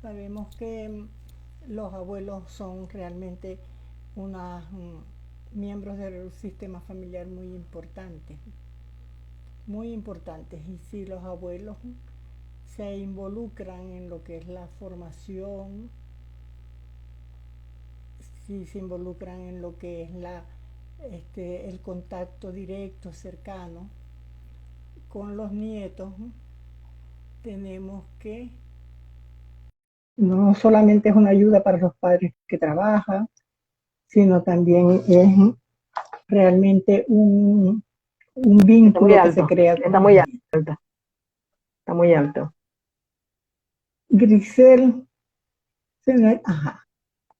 Sabemos que los abuelos son realmente unos miembros del sistema familiar muy importantes. Y si los abuelos se involucran en lo que es la formación, si se involucran en lo que es el contacto directo, cercano con los nietos, tenemos que no solamente es una ayuda para los padres que trabajan, sino también es realmente un Está muy vínculo que se alto, crea con está los muy nietos. alto, está muy alto. Grisel, ajá.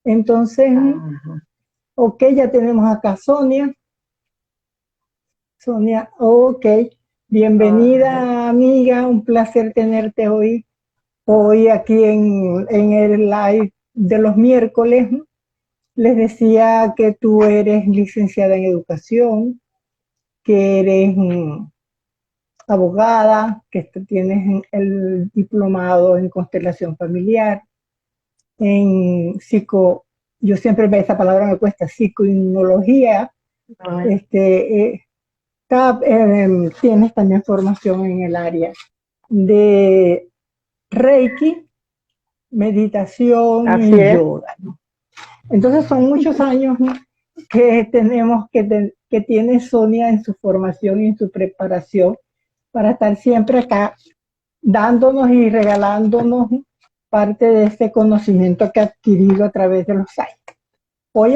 Entonces, Ajá. ok, ya tenemos acá a Sonia. Sonia, ok. Ajá. Bienvenida, amiga. Un placer tenerte hoy aquí en el live de los miércoles. Les decía que tú eres licenciada en educación, que eres abogada, que tienes el diplomado en constelación familiar, en yo siempre esa palabra me cuesta, psicoinmunología, Ajá. este, tienes también formación en el área de Reiki, meditación Así y es. yoga, ¿no? Entonces son muchos años, ¿no?, que tiene Sonia en su formación y en su preparación para estar siempre acá dándonos y regalándonos parte de este conocimiento que ha adquirido a través de los años. Hoy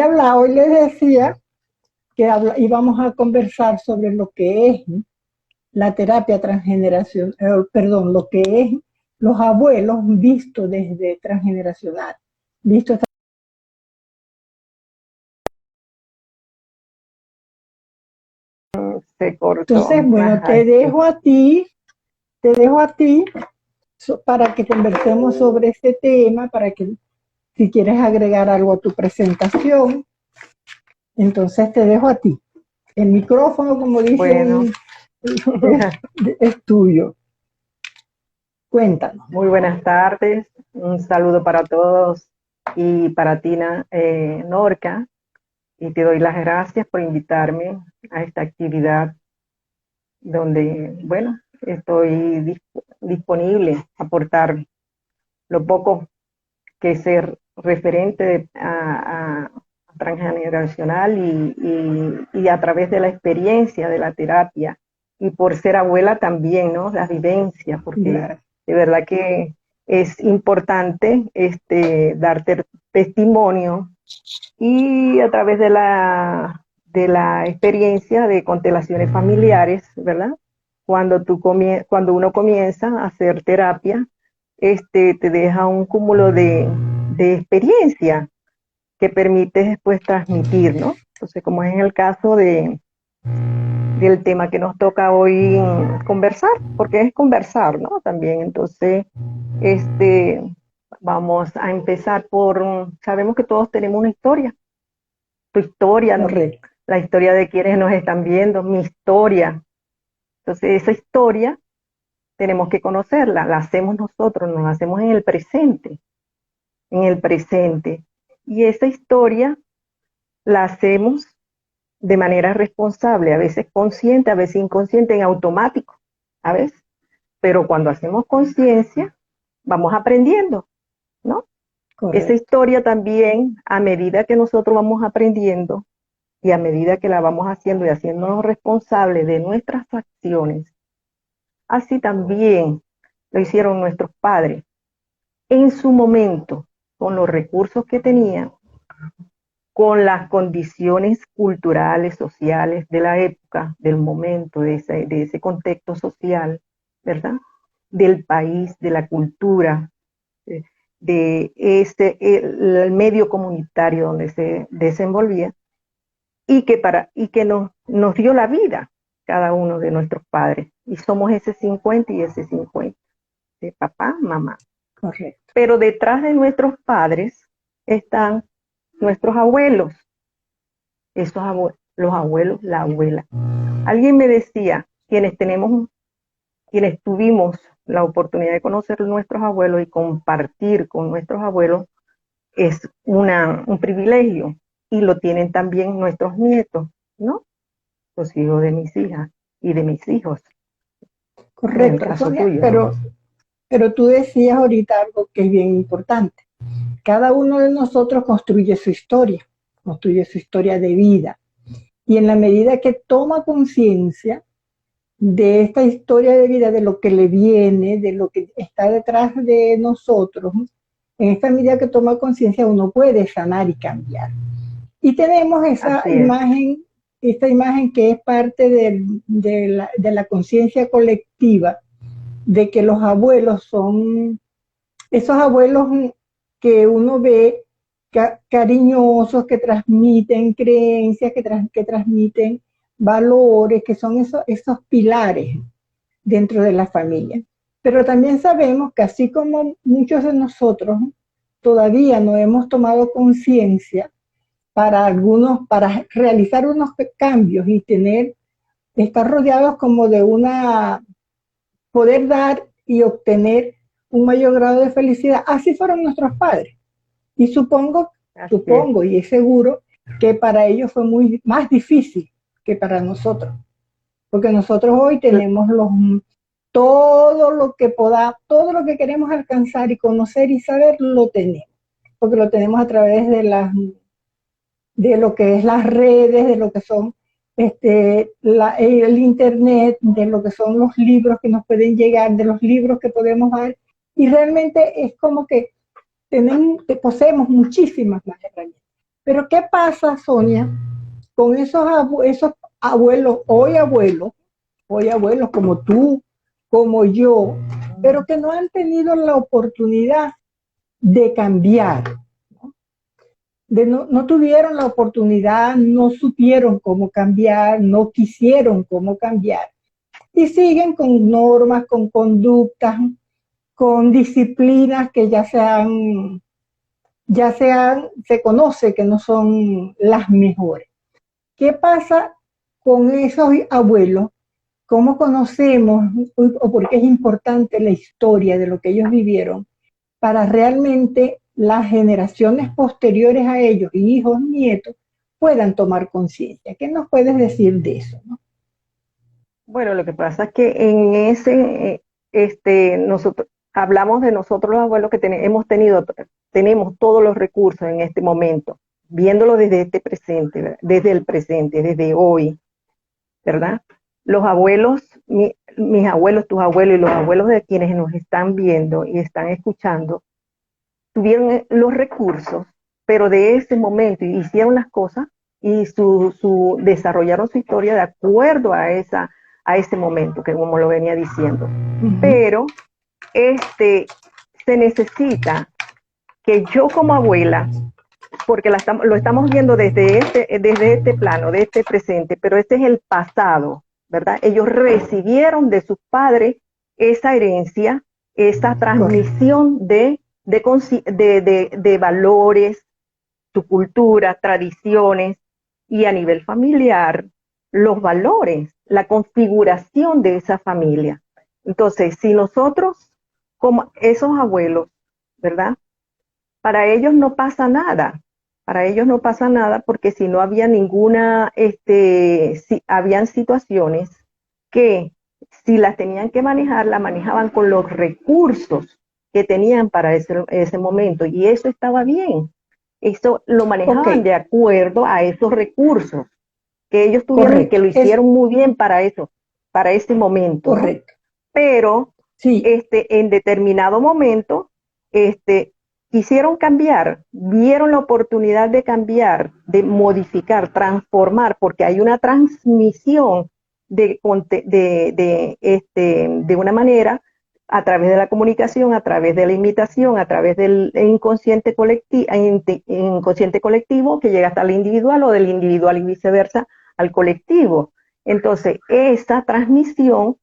les decía que íbamos a conversar sobre lo que es la terapia transgeneracional, perdón, lo que es los abuelos vistos desde transgeneracional, visto. Se cortó. Entonces, bueno, Ajá, sí. te dejo a ti para que conversemos sobre este tema, para que si quieres agregar algo a tu presentación, entonces te dejo a ti. El micrófono, como Bueno, dicen, es tuyo. Cuéntanos. muy buenas tardes. Un saludo para todos y para Tina, Norca. Y te doy las gracias por invitarme a esta actividad donde, bueno, estoy disponible a aportar lo poco que ser referente a transgeneracional y a través de la experiencia de la terapia y por ser abuela también, ¿no? La vivencia, porque Gracias. de verdad que es importante darte testimonio y a través de la experiencia de constelaciones familiares, ¿verdad? Cuando uno comienza a hacer terapia, te deja un cúmulo de experiencia que permite después transmitir, ¿no? Entonces, como es en el caso del tema que nos toca hoy conversar, porque es conversar, ¿no? También, entonces, este, vamos a empezar sabemos que todos tenemos una historia, tu historia, ¿no? Correcto. La historia de quienes nos están viendo, mi historia. Entonces, esa historia tenemos que conocerla, la hacemos nosotros, nos la hacemos en el presente. Y esa historia la hacemos de manera responsable, a veces consciente, a veces inconsciente, en automático, a veces. Pero cuando hacemos conciencia, vamos aprendiendo, ¿no? Esa Correcto. historia también, a medida que nosotros vamos aprendiendo y a medida que la vamos haciendo y haciéndonos responsables de nuestras acciones, así también lo hicieron nuestros padres en su momento, con los recursos que tenían, con las condiciones culturales, sociales de la época, del momento, de ese contexto social, ¿verdad? Del país, de la cultura, de el medio comunitario donde se desenvolvía y que nos dio la vida cada uno de nuestros padres. Y somos ese 50 y ese 50, de papá, mamá. Correcto. Pero detrás de nuestros padres están nuestros abuelos, los abuelos, la abuela. Alguien me decía, quienes tuvimos la oportunidad de conocer a nuestros abuelos y compartir con nuestros abuelos es un privilegio, y lo tienen también nuestros nietos, ¿no? Los hijos de mis hijas y de mis hijos, en el Correcto, caso Sonia, tuyo. pero tú decías ahorita algo que es bien importante. Cada uno de nosotros construye su historia de vida. Y en la medida que toma conciencia de esta historia de vida, de lo que le viene, de lo que está detrás de nosotros, en esta medida que toma conciencia uno puede sanar y cambiar. Y tenemos Así es. esta imagen que es parte de la conciencia colectiva, de que los abuelos son esos abuelos que uno ve cariñosos, que transmiten creencias, que transmiten valores, que son esos pilares dentro de la familia. Pero también sabemos que así como muchos de nosotros todavía no hemos tomado conciencia para realizar unos cambios y estar rodeados como de poder dar y obtener un mayor grado de felicidad. Así fueron nuestros padres. Y supongo y es seguro que para ellos fue más difícil que para nosotros. Porque nosotros hoy tenemos todo lo que todo lo que queremos alcanzar y conocer y saber, lo tenemos. Porque lo tenemos a través de lo que es las redes, de lo que son el internet, de lo que son los libros que nos pueden llegar, de los libros que podemos dar. Y realmente es como que poseemos muchísimas más herramientas. Pero ¿qué pasa, Sonia, con esos abuelos, hoy abuelos como tú, como yo, pero que no han tenido la oportunidad de cambiar? No tuvieron la oportunidad, no supieron cómo cambiar, no quisieron cómo cambiar. Y siguen con normas, con conductas, con disciplinas que se conoce que no son las mejores. ¿Qué pasa con esos abuelos? ¿Cómo conocemos o por qué es importante la historia de lo que ellos vivieron para realmente las generaciones posteriores a ellos, hijos, nietos, puedan tomar conciencia? ¿Qué nos puedes decir de eso, no? Bueno, lo que pasa es que en nosotros hablamos de nosotros los abuelos que tenemos todos los recursos en este momento, viéndolo desde este presente, ¿verdad? Desde el presente, desde hoy, ¿verdad? Los abuelos, mis abuelos, tus abuelos y los abuelos de quienes nos están viendo y están escuchando, tuvieron los recursos, pero de ese momento hicieron las cosas y desarrollaron su historia de acuerdo a ese momento, que como lo venía diciendo. Pero se necesita que yo como abuela, porque lo estamos viendo desde este plano, de este presente, pero este es el pasado, ¿verdad? Ellos recibieron de sus padres esa herencia, esa transmisión de valores, su cultura, tradiciones, y a nivel familiar, los valores, la configuración de esa familia. Entonces, si nosotros, como esos abuelos, ¿verdad? Para ellos no pasa nada. Para ellos no pasa nada porque si no había habían situaciones que si las tenían que manejar, la manejaban con los recursos que tenían para ese momento, y eso estaba bien. Eso lo manejaban de acuerdo a esos recursos que ellos tuvieron y que lo hicieron muy bien para eso, para ese momento. Correcto. ¿No? Pero en determinado momento, quisieron cambiar, vieron la oportunidad de cambiar, de modificar, transformar, porque hay una transmisión de una manera, a través de la comunicación, a través de la imitación, a través del inconsciente colectivo que llega hasta el individual, o del individual y viceversa al colectivo. Entonces, esa transmisión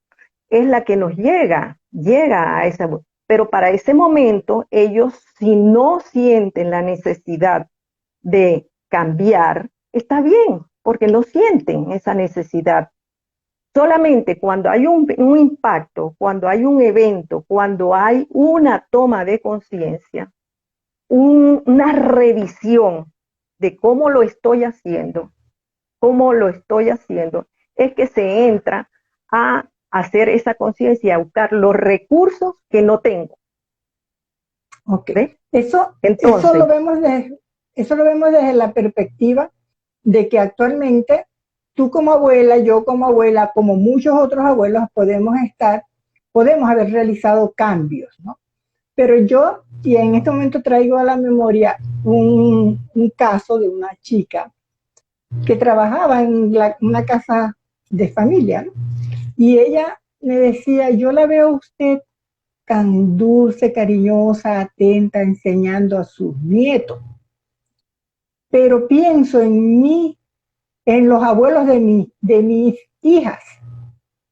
es la que nos llega a esa. Pero para ese momento, ellos, si no sienten la necesidad de cambiar, está bien, porque no sienten esa necesidad. Solamente cuando hay un impacto, cuando hay un evento, cuando hay una toma de conciencia, una revisión de cómo lo estoy haciendo, es que se entra a hacer esa conciencia, a buscar los recursos que no tengo. Ok. ¿Ves? Eso Entonces, eso lo vemos desde la perspectiva de que actualmente tú como abuela, yo como abuela, como muchos otros abuelos, podemos haber realizado cambios, ¿no? Pero yo, y en este momento traigo a la memoria un caso de una chica que trabajaba en una casa de familia, ¿no? Y ella me decía, yo la veo a usted tan dulce, cariñosa, atenta, enseñando a sus nietos, pero pienso en mí, en los abuelos de mis hijas,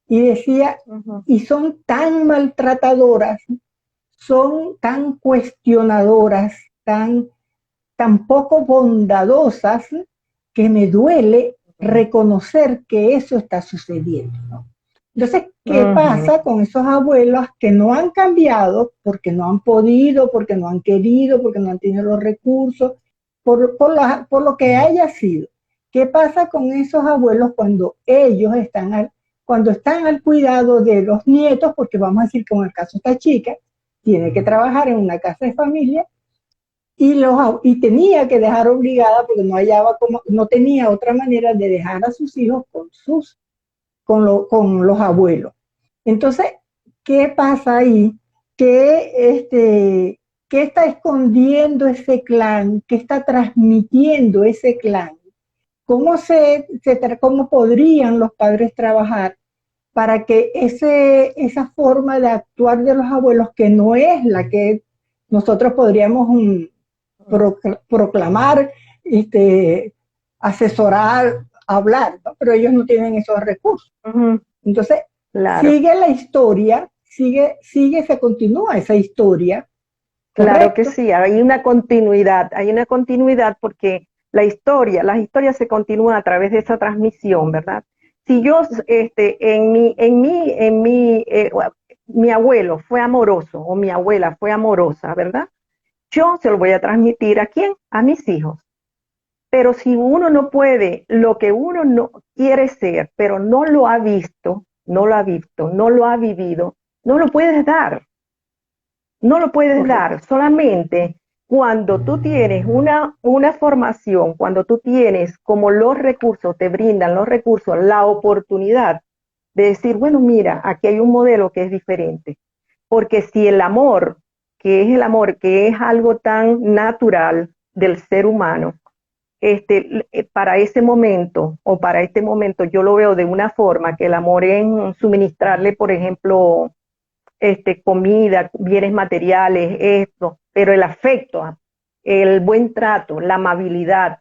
y decía, y son tan maltratadoras, son tan cuestionadoras, tan poco bondadosas, que me duele reconocer que eso está sucediendo, ¿no? Entonces, ¿qué pasa con esos abuelos que no han cambiado porque no han podido, porque no han querido, porque no han tenido los recursos, por lo que haya sido? ¿Qué pasa con esos abuelos cuando cuando están al cuidado de los nietos? Porque vamos a decir que en el caso de esta chica, tiene que trabajar en una casa de familia y tenía que dejar obligada porque no tenía otra manera de dejar a sus hijos con los abuelos. Entonces, ¿qué pasa ahí? ¿Qué está escondiendo ese clan? ¿Qué está transmitiendo ese clan? ¿Cómo podrían los padres trabajar para que esa forma de actuar de los abuelos, que no es la que nosotros podríamos proclamar, asesorar, hablar, ¿no? Pero ellos no tienen esos recursos? Entonces, claro, sigue la historia, se continúa esa historia, claro que ¿correcto? sí, hay una continuidad porque las historias se continúan a través de esa transmisión, ¿verdad? Si yo, mi abuelo fue amoroso o mi abuela fue amorosa, ¿verdad? Yo se lo voy a transmitir ¿a quién? A mis hijos. Pero si uno no puede, lo que uno no quiere ser, pero no lo ha visto, no lo ha vivido, no lo puedes dar. No lo puedes Correcto. dar. Solamente cuando tú tienes una formación, cuando tú tienes como los recursos, te brindan los recursos, la oportunidad de decir, bueno, mira, aquí hay un modelo que es diferente. Porque si el amor, que es algo tan natural del ser humano, para ese momento o para este momento yo lo veo de una forma que el amor es suministrarle, por ejemplo, comida, bienes materiales, esto, pero el afecto, el buen trato, la amabilidad,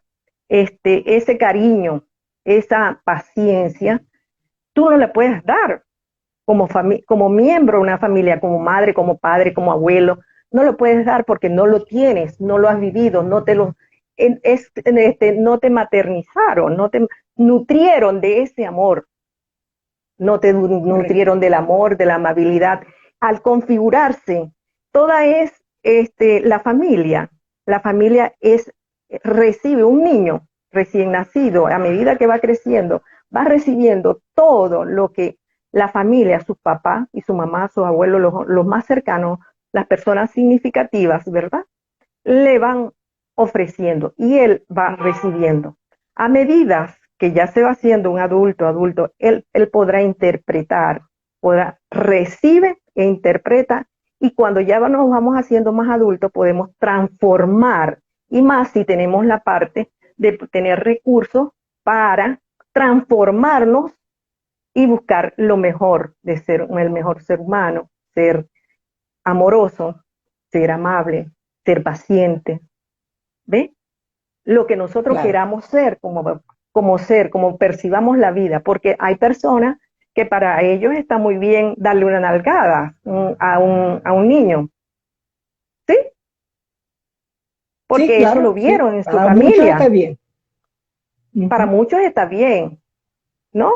ese cariño, esa paciencia, tú no le puedes dar como miembro de una familia, como madre, como padre, como abuelo, no lo puedes dar porque no lo tienes, no lo has vivido, no te maternizaron, no te nutrieron de ese amor, no te nutrieron del amor, de la amabilidad. Al configurarse, toda es la familia recibe un niño recién nacido, a medida que va creciendo, va recibiendo todo lo que la familia, sus papás y su mamá, sus abuelos, los más cercanos, las personas significativas, ¿verdad? Le van ofreciendo y él va recibiendo. A medida que ya se va haciendo un adulto, él podrá interpretar, recibe e interpreta, y cuando ya nos vamos haciendo más adultos podemos transformar, y más si tenemos la parte de tener recursos para transformarnos y buscar lo mejor de ser el mejor ser humano, ser amoroso, ser amable, ser paciente, ¿ve? Lo que nosotros Claro. queramos ser, como percibamos la vida, porque hay personas que para ellos está muy bien darle una nalgada a un niño, ¿sí? Sí, Porque eso lo claro, sí. vieron en su Para muchos está familia. bien. Para Ujú. muchos está bien, ¿no?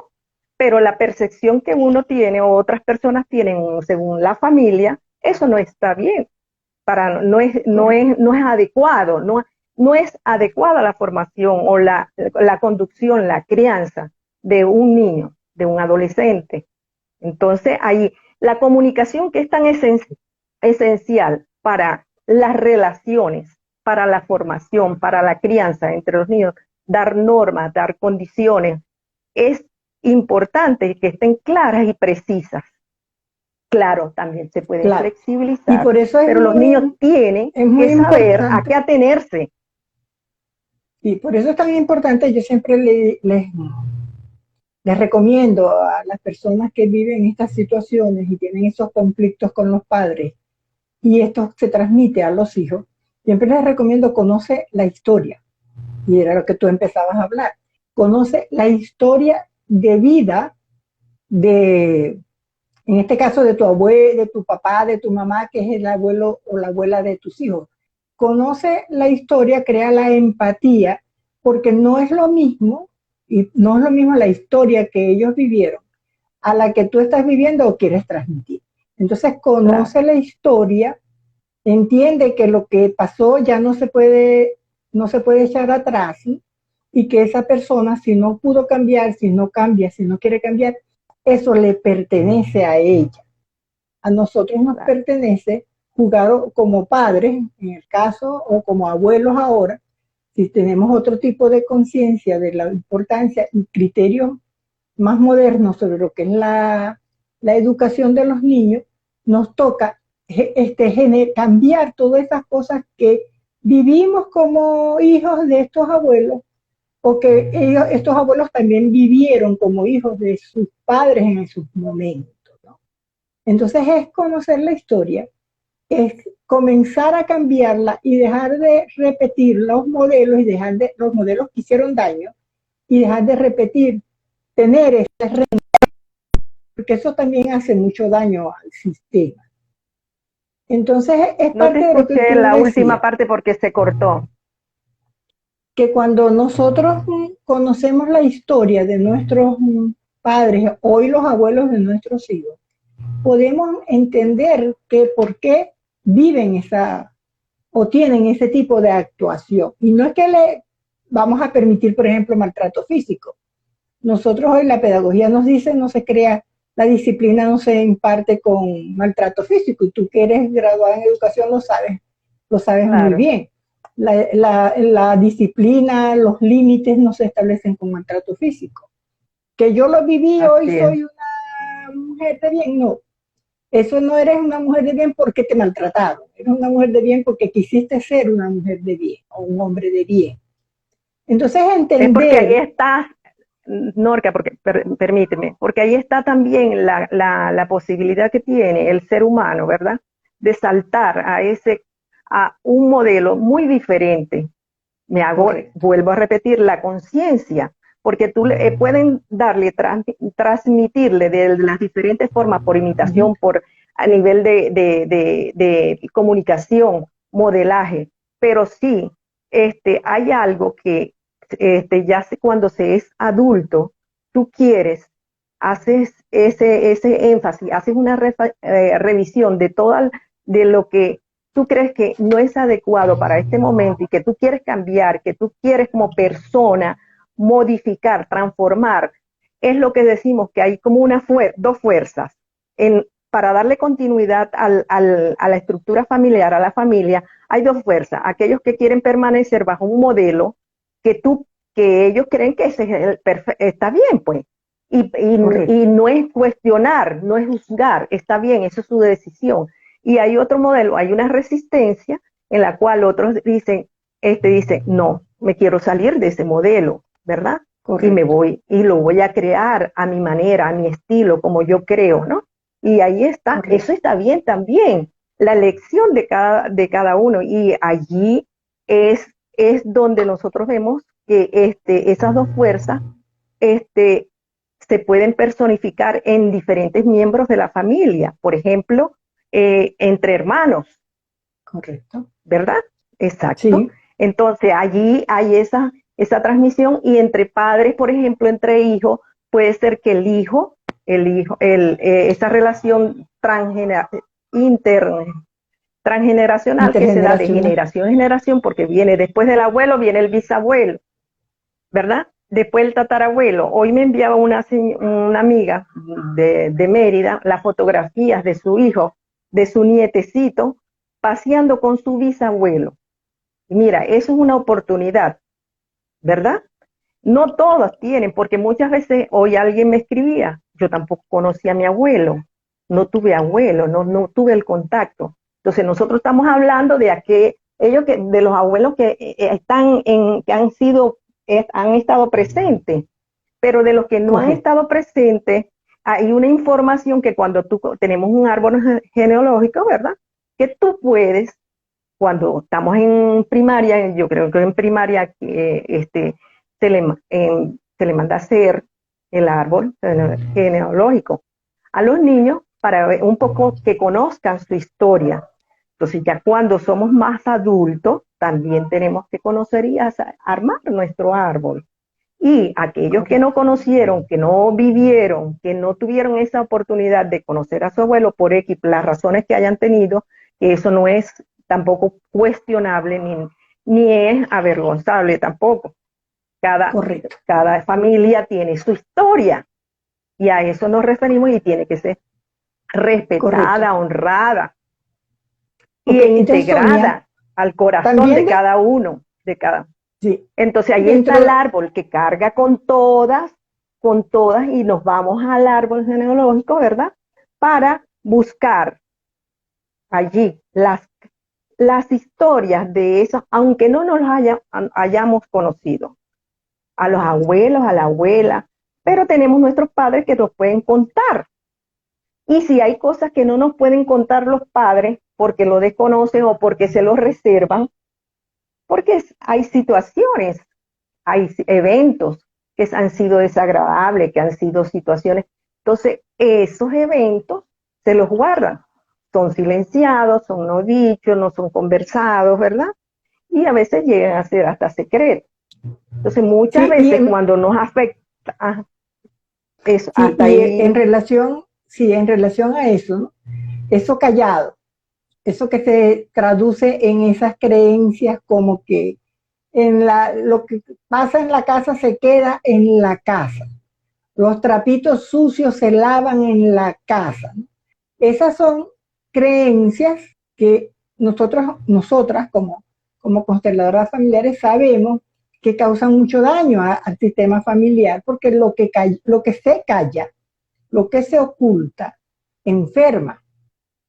pero la percepción que uno tiene o otras personas tienen según la familia, eso no está bien, no es adecuado, no es adecuada la formación o la conducción, la crianza de un niño, de un adolescente. Entonces, ahí la comunicación que es tan esencial para las relaciones, para la formación, para la crianza entre los niños, dar normas, dar condiciones, es importante que estén claras y precisas. Claro, también se pueden Claro. Y flexibilizar, por eso pero los niños tienen es muy que saber a importante. qué atenerse. Y por eso es tan importante, yo siempre les recomiendo a las personas que viven estas situaciones y tienen esos conflictos con los padres, y esto se transmite a los hijos, siempre les recomiendo conoce la historia, y era lo que tú empezabas a hablar, conoce la historia de vida de, en este caso de tu abuelo, de tu papá, de tu mamá, que es el abuelo o la abuela de tus hijos. Conoce la historia, crea la empatía, porque no es lo mismo, y no es lo mismo la historia que ellos vivieron a la que tú estás viviendo o quieres transmitir. Entonces conoce Claro. la historia, entiende que lo que pasó ya no se puede echar atrás, ¿sí? Y que esa persona, si no pudo cambiar, si no cambia, si no quiere cambiar, eso le pertenece a ella. A nosotros nos Claro. pertenece jugar como padres, en el caso, o como abuelos ahora, si tenemos otro tipo de conciencia de la importancia y criterios más modernos sobre lo que es la educación de los niños, nos toca cambiar todas esas cosas que vivimos como hijos de estos abuelos, o que estos abuelos también vivieron como hijos de sus padres en sus momentos, ¿no? Entonces es conocer la historia, es comenzar a cambiarla y dejar de repetir los modelos y dejar de los modelos que hicieron daño y dejar de repetir, tener ese, porque eso también hace mucho daño al sistema. Entonces es No te parte de lo que escuché tú la última decías, parte porque se cortó. que cuando nosotros conocemos la historia de nuestros padres, hoy los abuelos de nuestros hijos, podemos entender que por qué viven esa o tienen ese tipo de actuación. Y no es que le vamos a permitir, por ejemplo, maltrato físico. Nosotros hoy la pedagogía nos dice, no se crea, la disciplina no se imparte con maltrato físico, y tú que eres graduada en educación lo sabes muy Claro, bien. La disciplina, los límites no se establecen con maltrato físico. Que yo lo viví, hoy así es. soy una mujer de bien, no. Eso no eres una mujer de bien porque te maltrataron, eres una mujer de bien porque quisiste ser una mujer de bien o un hombre de bien. Entonces Es porque ahí entender está, Norca, porque permíteme, porque ahí está también la posibilidad que tiene el ser humano, ¿verdad? De saltar a un modelo muy diferente. correcto. Vuelvo a repetir, la conciencia, porque pueden transmitirle de las diferentes formas, por imitación, a nivel de comunicación, modelaje, pero sí, hay algo que cuando se es adulto, tú quieres, haces ese énfasis, haces una revisión de lo que tú crees que no es adecuado para este momento y que tú quieres cambiar, que tú quieres como persona modificar, transformar, es lo que decimos que hay como dos fuerzas. Para darle continuidad a la estructura familiar, a la familia, hay dos fuerzas. Aquellos que quieren permanecer bajo un modelo que ellos creen que ese es está bien, pues. Y no es cuestionar, no es juzgar, está bien, eso es su decisión. Y hay otro modelo, hay una resistencia en la cual otros dicen, no, me quiero salir de ese modelo, ¿verdad? Y me Correcto. voy, y lo voy a crear a mi manera, a mi estilo, como yo creo, ¿no? Y ahí está, eso Correcto. está bien también, la elección de cada uno. Y allí es donde nosotros vemos que esas dos fuerzas este, se pueden personificar en diferentes miembros de la familia. Por ejemplo, entre hermanos, Correcto. ¿verdad? Exacto. Sí, Entonces allí hay esa transmisión y entre padres, por ejemplo, entre hijos, puede ser que esa relación transgeneracional que se da de generación en generación, porque viene después del abuelo, viene el bisabuelo, ¿verdad? Después el tatarabuelo. Hoy me enviaba una amiga de Mérida las fotografías de su hijo, de su nietecito, paseando con su bisabuelo. Mira, eso es una oportunidad, ¿verdad? No todos tienen, porque muchas veces hoy alguien me escribía, yo tampoco conocía a mi abuelo, no tuve abuelo, no tuve el contacto. Entonces nosotros estamos hablando de de los abuelos que han estado presentes, pero de los que no han estado presentes, hay una información que cuando tenemos un árbol genealógico, ¿verdad? Que tú puedes, cuando estamos en primaria, yo creo que en primaria se le manda a hacer el árbol genealógico a los niños para ver un poco que conozcan su historia. Entonces ya cuando somos más adultos, también tenemos que conocer y armar nuestro árbol. Y aquellos que no conocieron, que no vivieron, que no tuvieron esa oportunidad de conocer a su abuelo por X, las razones que hayan tenido, que eso no es tampoco cuestionable ni es avergonzable tampoco. Cada familia tiene su historia y a eso nos referimos y tiene que ser respetada, honrada y integrada Sonia, al corazón de cada uno, Sí. Entonces ahí está el árbol que carga con todas y nos vamos al árbol genealógico, ¿verdad? Para buscar allí las historias de esos, aunque no nos hayamos conocido, a los abuelos, a la abuela, pero tenemos nuestros padres que nos pueden contar. Y si hay cosas que no nos pueden contar los padres porque lo desconocen o porque se lo reservan, porque hay situaciones, hay eventos que han sido desagradables, que han sido situaciones. Entonces, esos eventos se los guardan. Son silenciados, son no dichos, no son conversados, ¿verdad? Y a veces llegan a ser hasta secretos. Entonces, muchas veces cuando nos afecta, eso, sí, hasta ahí. En relación a eso, ¿no? Eso callado, eso que se traduce en esas creencias como que lo que pasa en la casa se queda en la casa. Los trapitos sucios se lavan en la casa, ¿no? Esas son creencias que nosotras como consteladoras familiares sabemos que causan mucho daño al sistema familiar, porque lo que se calla, lo que se oculta, enferma.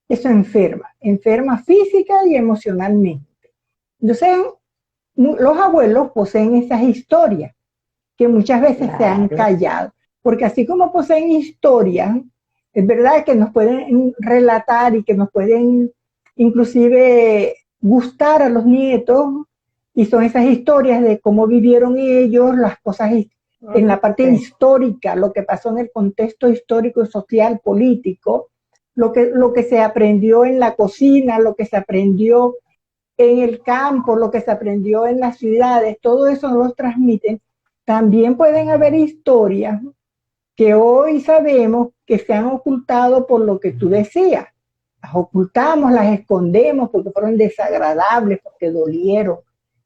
Eso enferma física y emocionalmente. Entonces, los abuelos poseen esas historias que muchas veces se han callado, porque así como poseen historias, es verdad que nos pueden relatar y que nos pueden inclusive gustar a los nietos, y son esas historias de cómo vivieron ellos, las cosas en la parte histórica, lo que pasó en el contexto histórico, social, político, lo que se aprendió en la cocina, lo que se aprendió en el campo, lo que se aprendió en las ciudades, todo eso nos transmiten. También pueden haber historias que hoy sabemos que se han ocultado por lo que tú decías. Las ocultamos, las escondemos porque fueron desagradables, porque dolieron,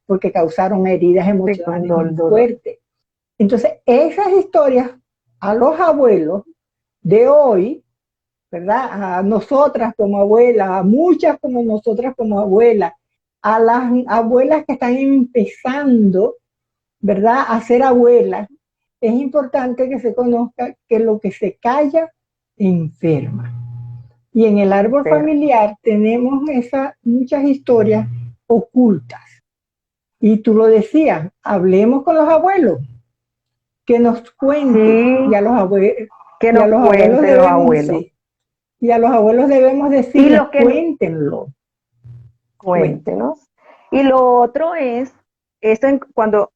porque causaron heridas emocionales muy fuertes. Entonces, esas historias a los abuelos de hoy, ¿verdad? A nosotras como abuelas, a muchas como nosotras como abuelas, a las abuelas que están empezando, ¿verdad?, a ser abuelas, es importante que se conozca que lo que se calla enferma. Y en el árbol familiar tenemos muchas historias ocultas. Y tú lo decías, hablemos con los abuelos, que nos cuenten, y a los abuelos, que nos cuenten los abuelos. Sí, y a los abuelos debemos decirles, cuéntenlo. Cuéntenos. Y lo otro es cuando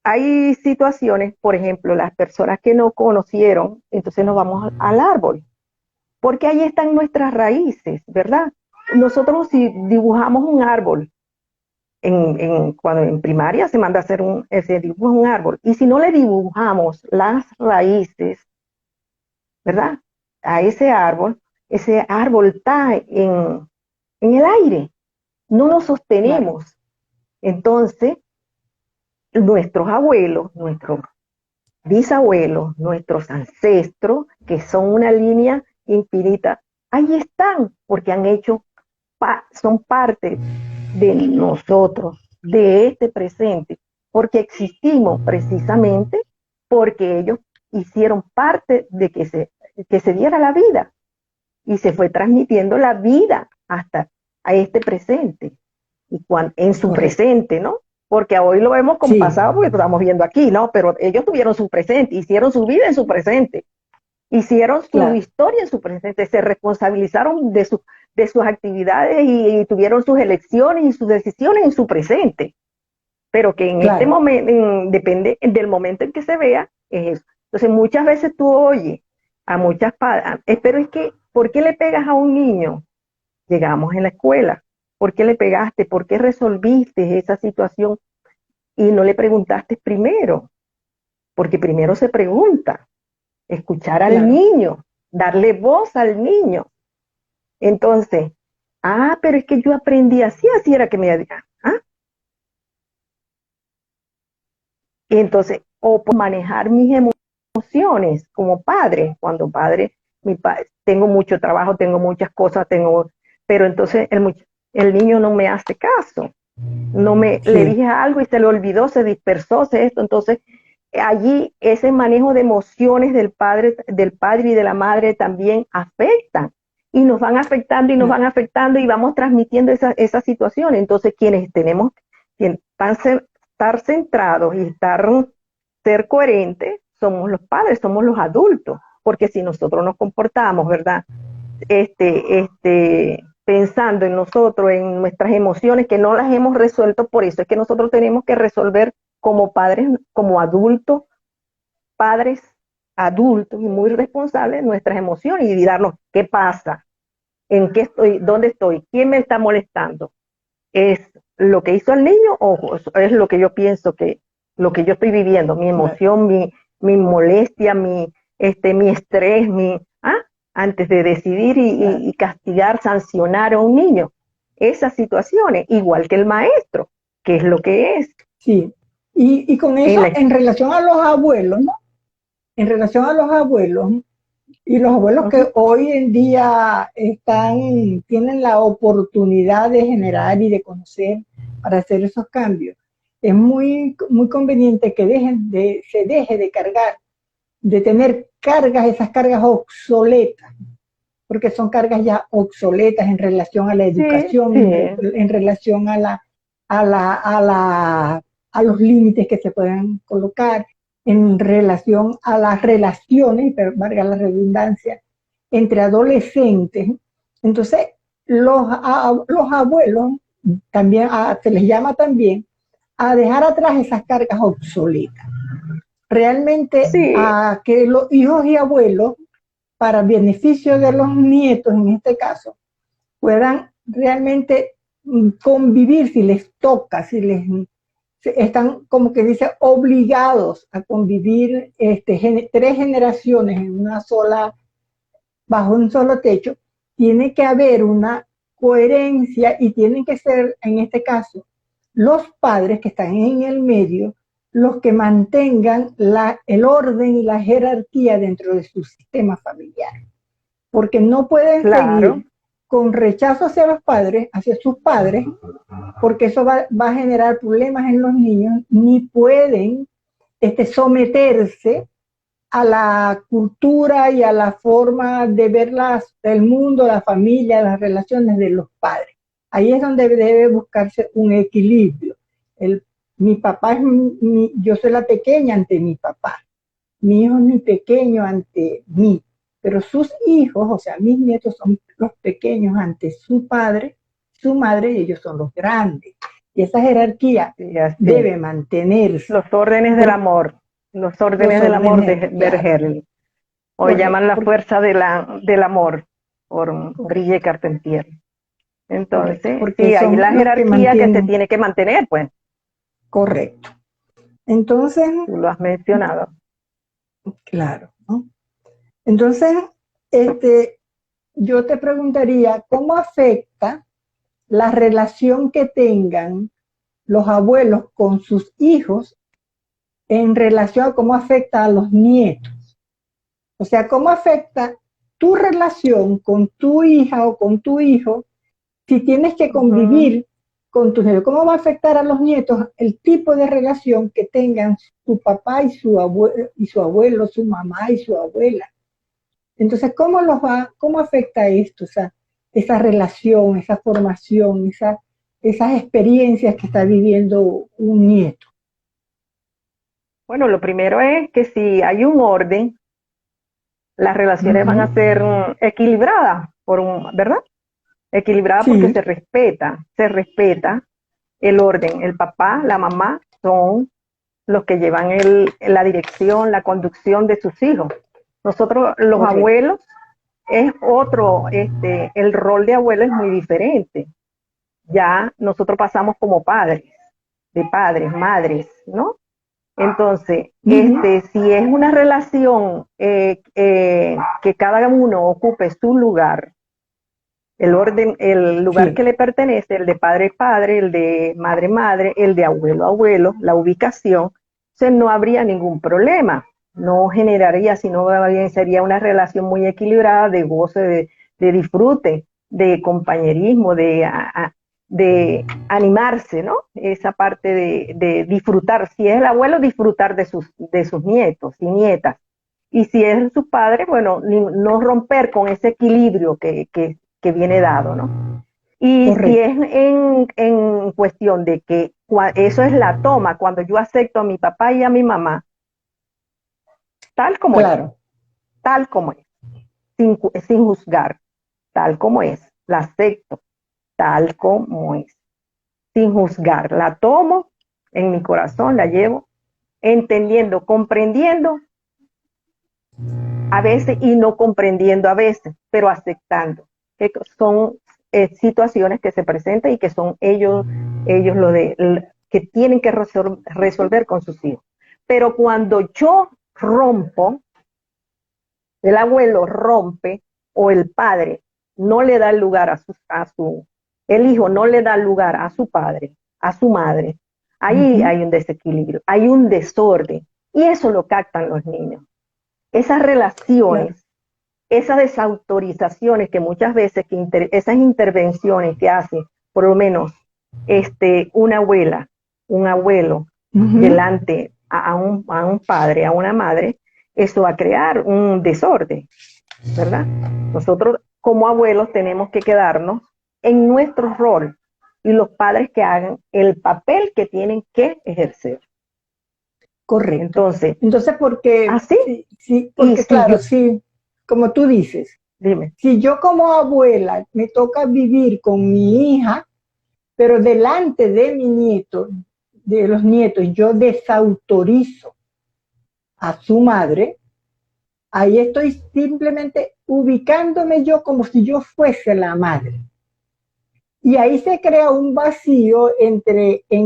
hay situaciones, por ejemplo, las personas que no conocieron, entonces nos vamos al árbol, porque ahí están nuestras raíces, ¿verdad? Nosotros si dibujamos un árbol cuando en primaria se manda a hacer se dibuja un árbol, y si no le dibujamos las raíces, ¿verdad? A ese árbol está en el aire, no lo claro, sostenemos. Entonces, nuestros abuelos, nuestros bisabuelos, nuestros ancestros, que son una línea infinita, ahí están, porque han hecho, son parte de nosotros, de este presente, porque existimos precisamente porque ellos hicieron parte de que se diera la vida y se fue transmitiendo la vida hasta a este presente y en su correcto. presente, ¿no? Porque hoy lo vemos con Sí, pasado porque lo estamos viendo aquí, ¿no? Pero ellos tuvieron su presente, hicieron su vida en su presente, hicieron su claro, historia en su presente, se responsabilizaron de sus actividades y tuvieron sus elecciones y sus decisiones en su presente. Pero que en este claro, momento, depende del momento en que se vea, es eso. Entonces muchas veces tú oyes a muchas padres, pero es que, ¿por qué le pegas a un niño? Llegamos en la escuela, ¿por qué le pegaste? ¿Por qué resolviste esa situación y no le preguntaste primero? Porque primero se pregunta, escuchar al claro. niño, darle voz al niño. Entonces, pero es que yo aprendí así, así era que me decía, y entonces, o por manejar mis emociones como padre, cuando padre, tengo mucho trabajo, tengo muchas cosas, pero entonces el niño no me hace caso, le Sí, dije algo y se le olvidó, se dispersó, entonces allí ese manejo de emociones del padre y de la madre también afectan y nos van afectando y nos claro, van afectando y vamos transmitiendo esa situación. Entonces quienes tenemos que estar centrados y ser coherentes somos los padres, somos los adultos, porque si nosotros nos comportamos, ¿verdad? Pensando en nosotros, en nuestras emociones que no las hemos resuelto, por eso es que nosotros tenemos que resolver como padres, como adultos, padres adultos y muy responsables nuestras emociones y darnos qué pasa, en qué estoy, dónde estoy, quién me está molestando. ¿Es lo que hizo el niño o es lo que yo pienso lo que yo estoy viviendo, mi claro. emoción, mi molestia, mi estrés, antes de decidir Claro, y castigar, sancionar a un niño? Esas situaciones, igual que el maestro, que es lo que es. sí. Y con En eso, la, en relación a los abuelos, ¿no? En relación a los abuelos, y los abuelos uh que -huh, hoy en día tienen la oportunidad de generar y de conocer para hacer esos cambios, es muy, muy conveniente que se deje de cargar, de tener cargas, esas cargas obsoletas, porque son cargas ya obsoletas en relación a la sí, educación, sí, en relación a los límites que se puedan colocar, en relación a las relaciones, valga la redundancia, entre adolescentes. Entonces, los abuelos también se les llama también a dejar atrás esas cargas obsoletas. Realmente sí, a que los hijos y abuelos, para beneficio de los nietos en este caso, puedan realmente convivir si les toca, están como que dice obligados a convivir tres generaciones en una sola, bajo un solo techo, tiene que haber una coherencia y tienen que ser, en este caso, los padres que están en el medio los que mantengan el orden y la jerarquía dentro de su sistema familiar, porque no pueden claro, seguir con rechazo hacia los padres, hacia sus padres, porque eso va a generar problemas en los niños, ni pueden someterse a la cultura y a la forma de ver el mundo, la familia, las relaciones de los padres. Ahí es donde debe buscarse un equilibrio. El, mi papá yo soy la pequeña ante mi papá, mi hijo es mi pequeño ante mí, pero sus hijos, o sea, mis nietos son los pequeños ante su padre, su madre, y ellos son los grandes. Y esa jerarquía sí, así. debe mantenerse. Los órdenes del Por amor, los los órdenes del amor de órdenes, claro, Berger. Hoy llaman correcto, la fuerza del amor por Grille Carpentier. Entonces, porque sí, hay son la los que jerarquía que se mantienen. tiene que mantener, pues, Correcto. Entonces, tú lo has mencionado. claro, ¿no? Entonces, este, yo te preguntaría, ¿cómo afecta la relación que tengan los abuelos con sus hijos en relación a cómo afecta a los nietos? O sea, ¿cómo afecta tu relación con tu hija o con tu hijo si tienes que Ujú. convivir con tus nietos? ¿Cómo va a afectar a los nietos el tipo de relación que tengan su papá y su abuelo, su mamá y su abuela? Entonces, cómo afecta esto, esa relación, esa formación, esas experiencias que está viviendo un nieto? Bueno, lo primero es que si hay un orden, las relaciones van a Ujú. ser equilibradas, ¿verdad? Equilibrada porque Sí, se respeta el orden. El papá, la mamá son los que llevan la dirección, la conducción de sus hijos. Nosotros, los correcto. abuelos, es otro, el rol de abuelo es muy diferente. Ya nosotros pasamos como padres, de padres, madres, ¿no? Entonces, Ujú. si es una relación que cada uno ocupe su lugar, el orden, el lugar que Sí, le pertenece, el de padre padre, el de madre madre, el de abuelo abuelo, la ubicación, entonces no habría ningún problema, no generaría, sino bien sería una relación muy equilibrada de goce, de disfrute, de compañerismo, de animarse, ¿no? Esa parte de disfrutar, si es el abuelo, disfrutar de sus nietos y nietas. Y si es su padre, bueno, no romper con ese equilibrio que viene dado, ¿no? Y si es correcto. en cuestión de que eso es la toma, cuando yo acepto a mi papá y a mi mamá, tal como es, Claro, tal como es, sin juzgar, tal como es, la acepto, tal como es, sin juzgar, la tomo en mi corazón, la llevo, entendiendo, comprendiendo a veces y no comprendiendo a veces, pero aceptando, que son situaciones que se presentan y que son ellos que tienen que resolver con sus hijos. Pero cuando yo rompo, el abuelo rompe o el padre no le da lugar el hijo no le da lugar a su padre, a su madre, ahí ujú, hay un desequilibrio, hay un desorden y eso lo captan los niños. Esas claro, relaciones, esas desautorizaciones que muchas veces, esas intervenciones que hace, por lo menos, una abuela, un abuelo, ujú, delante a un padre, a una madre, eso va a crear un desorden, ¿verdad? Nosotros como abuelos tenemos que quedarnos en nuestro rol y los padres que hagan el papel que tienen que ejercer. correcto. Entonces, Entonces, así, sí, sí, y porque si yo, claro, sí, como tú dices, dime, si yo como abuela me toca vivir con mi hija, pero delante de mi nieto, de los nietos, yo desautorizo a su madre, ahí estoy simplemente ubicándome yo como si yo fuese la madre. Y ahí se crea un vacío en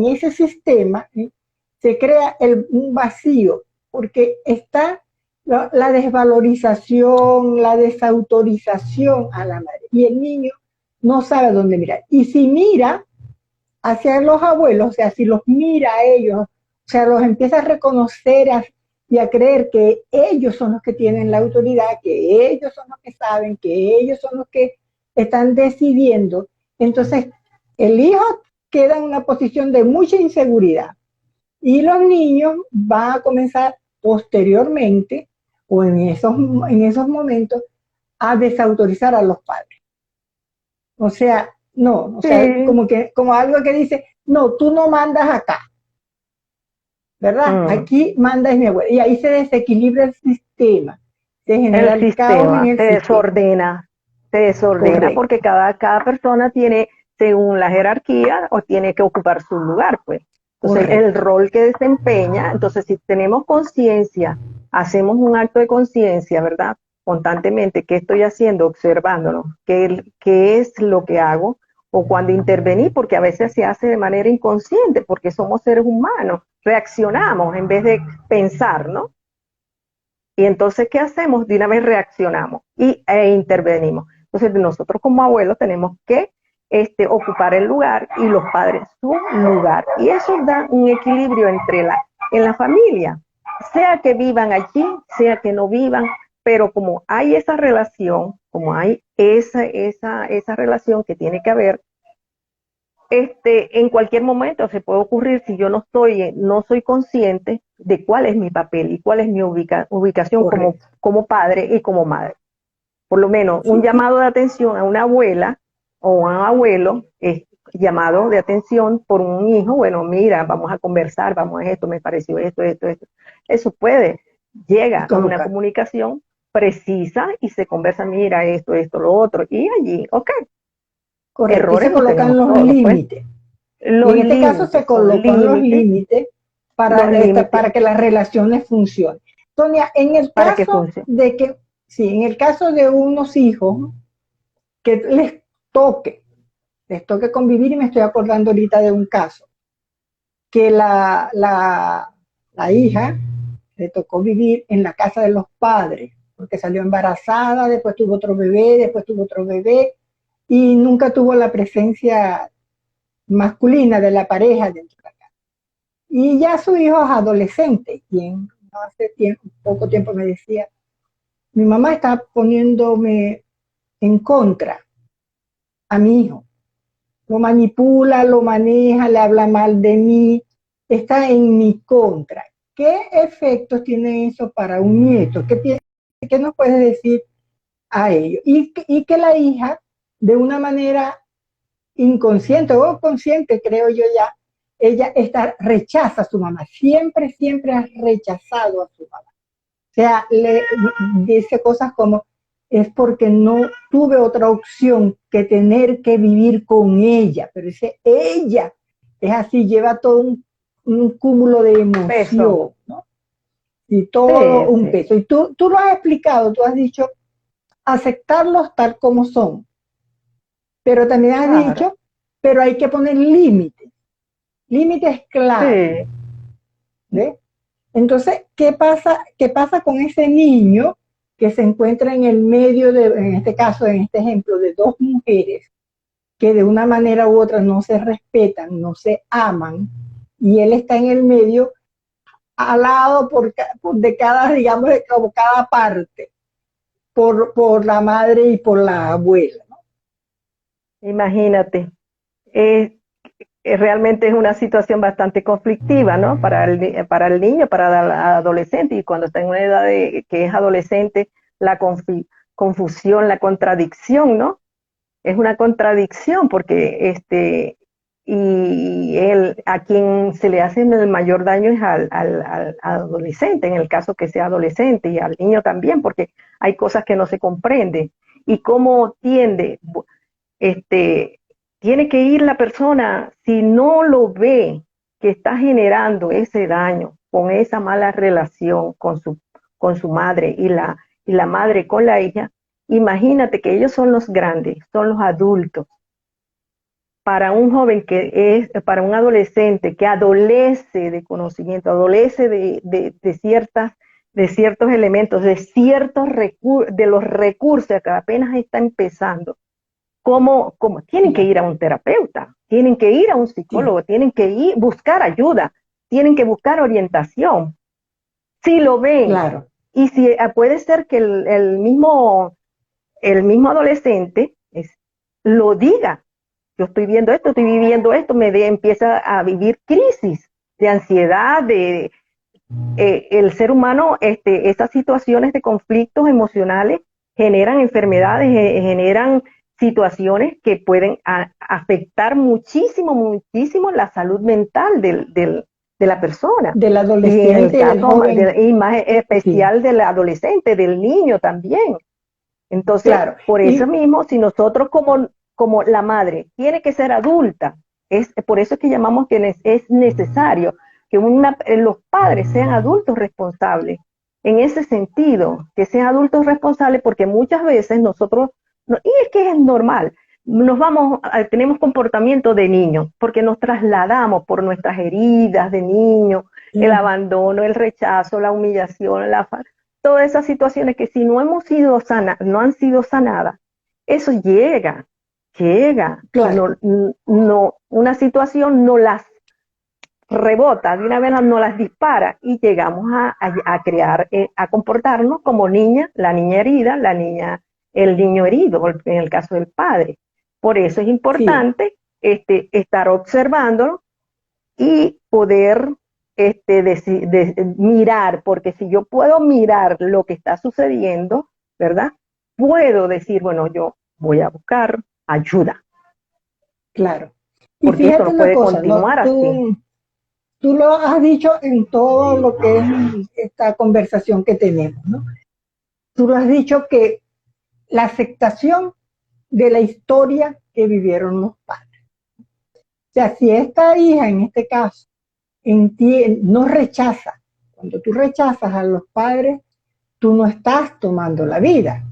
ese sistema, ¿sí? Se crea un vacío, porque está la desvalorización, la desautorización a la madre. Y el niño no sabe dónde mirar. Y si mira hacia los abuelos, o sea, si los mira a ellos, o sea, los empieza a reconocer y a creer que ellos son los que tienen la autoridad, que ellos son los que saben, que ellos son los que están decidiendo. Entonces, el hijo queda en una posición de mucha inseguridad y los niños van a comenzar posteriormente o en esos momentos a desautorizar a los padres. O sea, no, o sea, sí, como algo que dice, no, tú no mandas acá, ¿verdad? mm, Aquí manda es mi abuela. Y ahí se desequilibra el sistema, se genera el el caos en sistema el sistema. se desordena porque Correcto, cada persona tiene, según la jerarquía, o tiene que ocupar su lugar, pues. Entonces, el correcto. rol que desempeña, entonces, si tenemos conciencia, hacemos un acto de conciencia, ¿verdad? Constantemente, ¿qué estoy haciendo? Observándonos, ¿qué es lo que hago? o cuándo intervenir, porque a veces se hace de manera inconsciente, porque somos seres humanos, reaccionamos en vez de pensar, ¿no? Y entonces, ¿qué hacemos? De una vez reaccionamos e intervenimos. Entonces, nosotros como abuelos tenemos que ocupar el lugar y los padres su lugar. Y eso da un equilibrio en la familia, sea que vivan allí, sea que no vivan, pero como hay esa relación, como hay esa relación que tiene que haber, en cualquier momento se puede ocurrir si yo no soy consciente de cuál es mi papel y cuál es mi ubicación como padre y como madre. Por lo menos un llamado de atención a una abuela o a un abuelo es llamado de atención por un hijo. Bueno, mira, vamos a conversar, vamos a esto, me pareció esto. Eso llega a una comunicación precisa y se conversa, mira, esto, lo otro, y allí, ok. Correcto, errores y se colocan los límites. Los y en este caso se colocan los límites para que las relaciones funcionen. Sonia, en el caso de que, sí, en el caso de unos hijos que les toque convivir, y me estoy acordando ahorita de un caso, que la hija le tocó vivir en la casa de los padres, porque salió embarazada, después tuvo otro bebé, y nunca tuvo la presencia masculina de la pareja dentro de la casa. Y ya su hijo es adolescente, y hace poco tiempo me decía, mi mamá está poniéndome en contra a mi hijo. Lo manipula, lo maneja, le habla mal de mí, está en mi contra. ¿Qué efectos tiene eso para un nieto? ¿Qué nos puedes decir a ello? Y que la hija, de una manera inconsciente o consciente, creo yo ya, ella rechaza a su mamá. Siempre ha rechazado a su mamá. O sea, le dice cosas como, es porque no tuve otra opción que tener que vivir con ella. Pero dice, ella es así, lleva todo un cúmulo de emoción, ¿no? Y todo un peso. Y tú lo has explicado, tú has dicho, aceptarlos tal como son. Pero también has dicho, pero hay que poner límites claros. ¿Ves? Entonces, ¿qué pasa con ese niño que se encuentra en el medio en este caso, en este ejemplo, de dos mujeres que de una manera u otra no se respetan, no se aman, y él está en el medio, alado de cada, digamos, de como cada parte, por la madre y por la abuela, ¿no? Imagínate, realmente es una situación bastante conflictiva, ¿no? Para el niño, para el adolescente, y cuando está en una edad que es adolescente, la confusión, la contradicción, ¿no? Es una contradicción porque a quien se le hace el mayor daño es al adolescente, en el caso que sea adolescente, y al niño también, porque hay cosas que no se comprenden. Y cómo tiene que ir la persona, si no lo ve que está generando ese daño con esa mala relación con su madre y la madre con la hija. Imagínate que ellos son los grandes, son los adultos. Para un joven para un adolescente que adolece de conocimiento, adolece de ciertos elementos, de los recursos que apenas está empezando, como tienen que ir a un terapeuta, tienen que ir a un psicólogo, tienen que buscar ayuda, tienen que buscar orientación. Si lo ven, claro. Y si puede ser que el mismo adolescente lo diga, yo estoy viendo esto, estoy viviendo esto, empieza a vivir crisis de ansiedad, el ser humano, esas situaciones de conflictos emocionales generan enfermedades, generan situaciones que pueden afectar muchísimo la salud mental de la persona. Del adolescente, del joven. Y más especial del adolescente, del niño también. Entonces, claro, por eso mismo, si nosotros como la madre tiene que ser adulta, por eso es que llamamos que es necesario que los padres sean adultos responsables. En ese sentido, que sean adultos responsables, porque muchas veces nosotros, y es que es normal, tenemos comportamiento de niño, porque nos trasladamos por nuestras heridas de niño, el abandono, el rechazo, la humillación, todas esas situaciones que si no hemos sido no han sido sanadas, eso llega, Claro. una situación no las rebota, de una vez no las dispara y llegamos a crear, a comportarnos como niña, la niña herida, el niño herido, en el caso del padre. Por eso es Sí, importante estar observándolo y poder mirar, porque si yo puedo mirar lo que está sucediendo, ¿verdad? Puedo decir, bueno, yo voy a buscar ayuda, claro. Y porque esto fíjate no una puede cosa, ¿no? continuar así. Tú lo has dicho en todo lo que es esta conversación que tenemos, ¿no? Tú lo has dicho que la aceptación de la historia que vivieron los padres. O sea, si esta hija, en este caso, no rechaza, cuando tú rechazas a los padres, tú no estás tomando la vida.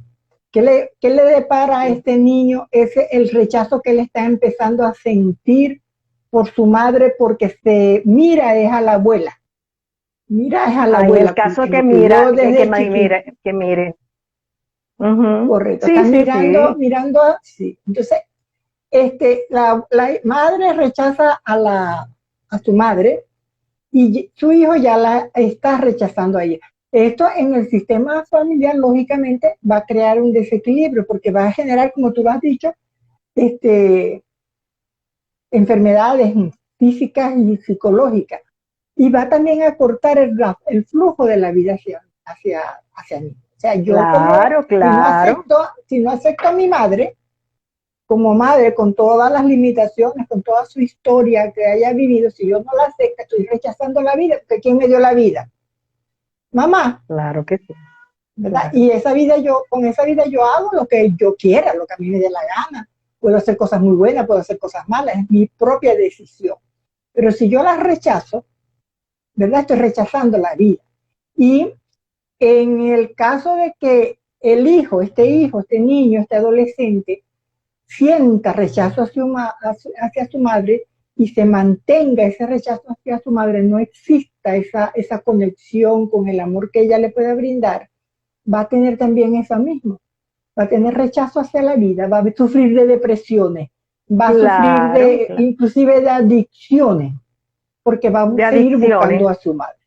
Qué le depara a este niño el rechazo que él está empezando a sentir por su madre porque se mira es a la abuela? Mira es a la En el abuela caso porque que lo mira, crió desde chiquito. que mire. Ujú. Correcto, está Sí, sí, mirando, sí. mirando, sí. Entonces, la madre rechaza a su madre y su hijo ya la está rechazando a ella. Esto en el sistema familiar, lógicamente, va a crear un desequilibrio porque va a generar, como tú lo has dicho, este, enfermedades físicas y psicológicas. Y va también a cortar el flujo de la vida hacia mí. O sea, yo como, Claro, claro. si no acepto a mi madre, como madre, con todas las limitaciones, con toda su historia que haya vivido, si yo no la acepto, estoy rechazando la vida, porque ¿quién me dio la vida? Mamá, Claro que sí. ¿verdad? Claro. Y con esa vida yo hago lo que yo quiera, lo que a mí me dé la gana. Puedo hacer cosas muy buenas, puedo hacer cosas malas, es mi propia decisión. Pero si yo las rechazo, ¿verdad? Estoy rechazando la vida. Y en el caso de que hijo, este niño, este adolescente, sienta rechazo hacia su madre y se mantenga ese rechazo hacia su madre, no exista esa conexión con el amor que ella le puede brindar, va a tener también esa misma, va a tener rechazo hacia la vida, va a sufrir de depresiones, va a sufrir Claro, claro. inclusive de adicciones, porque va De a seguir buscando adicciones. a su madre.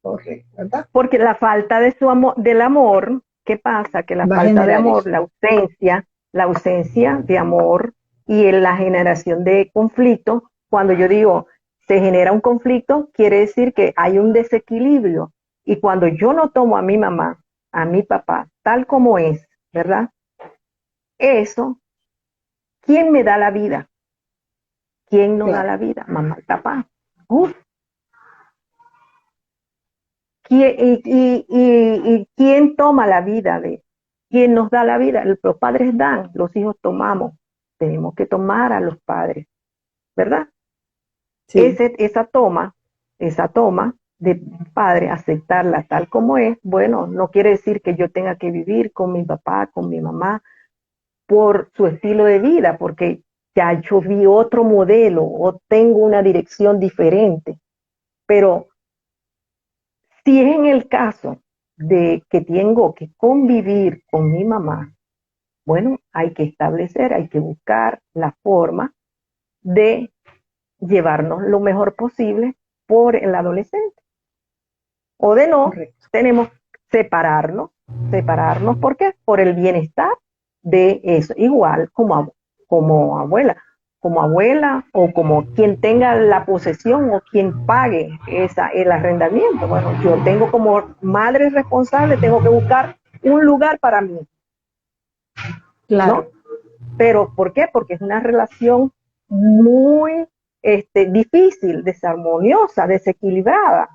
Correcto, ¿verdad? Porque la falta de su amor, del amor, ¿qué pasa? Que la Va a falta de generar amor, eso. la ausencia de amor y en la generación de conflicto, cuando yo digo se genera un conflicto, quiere decir que hay un desequilibrio. Y cuando yo no tomo a mi mamá, a mi papá, tal como es, ¿verdad? Eso, ¿quién me da la vida? ¿Quién nos da Claro, la vida? Mamá y papá. Uf, ¿y quién toma la vida de? ¿Quién nos da la vida? Los padres dan, los hijos tomamos. Tenemos que tomar a los padres, ¿verdad? sí, Esa toma de padre, aceptarla tal como es, bueno, no quiere decir que yo tenga que vivir con mi papá, con mi mamá, por su estilo de vida, porque ya yo vi otro modelo o tengo una dirección diferente. Pero si es en el caso de que tengo que convivir con mi mamá, bueno, hay que establecer, hay que buscar la forma de llevarnos lo mejor posible por el adolescente. O de no, correcto. tenemos separarnos, ¿por qué? Por el bienestar de eso, igual como abuela, como abuela o como quien tenga la posesión o quien pague el arrendamiento. Bueno, yo tengo como madre responsable, tengo que buscar un lugar para mí, ¿no? Claro, Pero ¿por qué? Porque es una relación muy difícil, desarmoniosa, desequilibrada.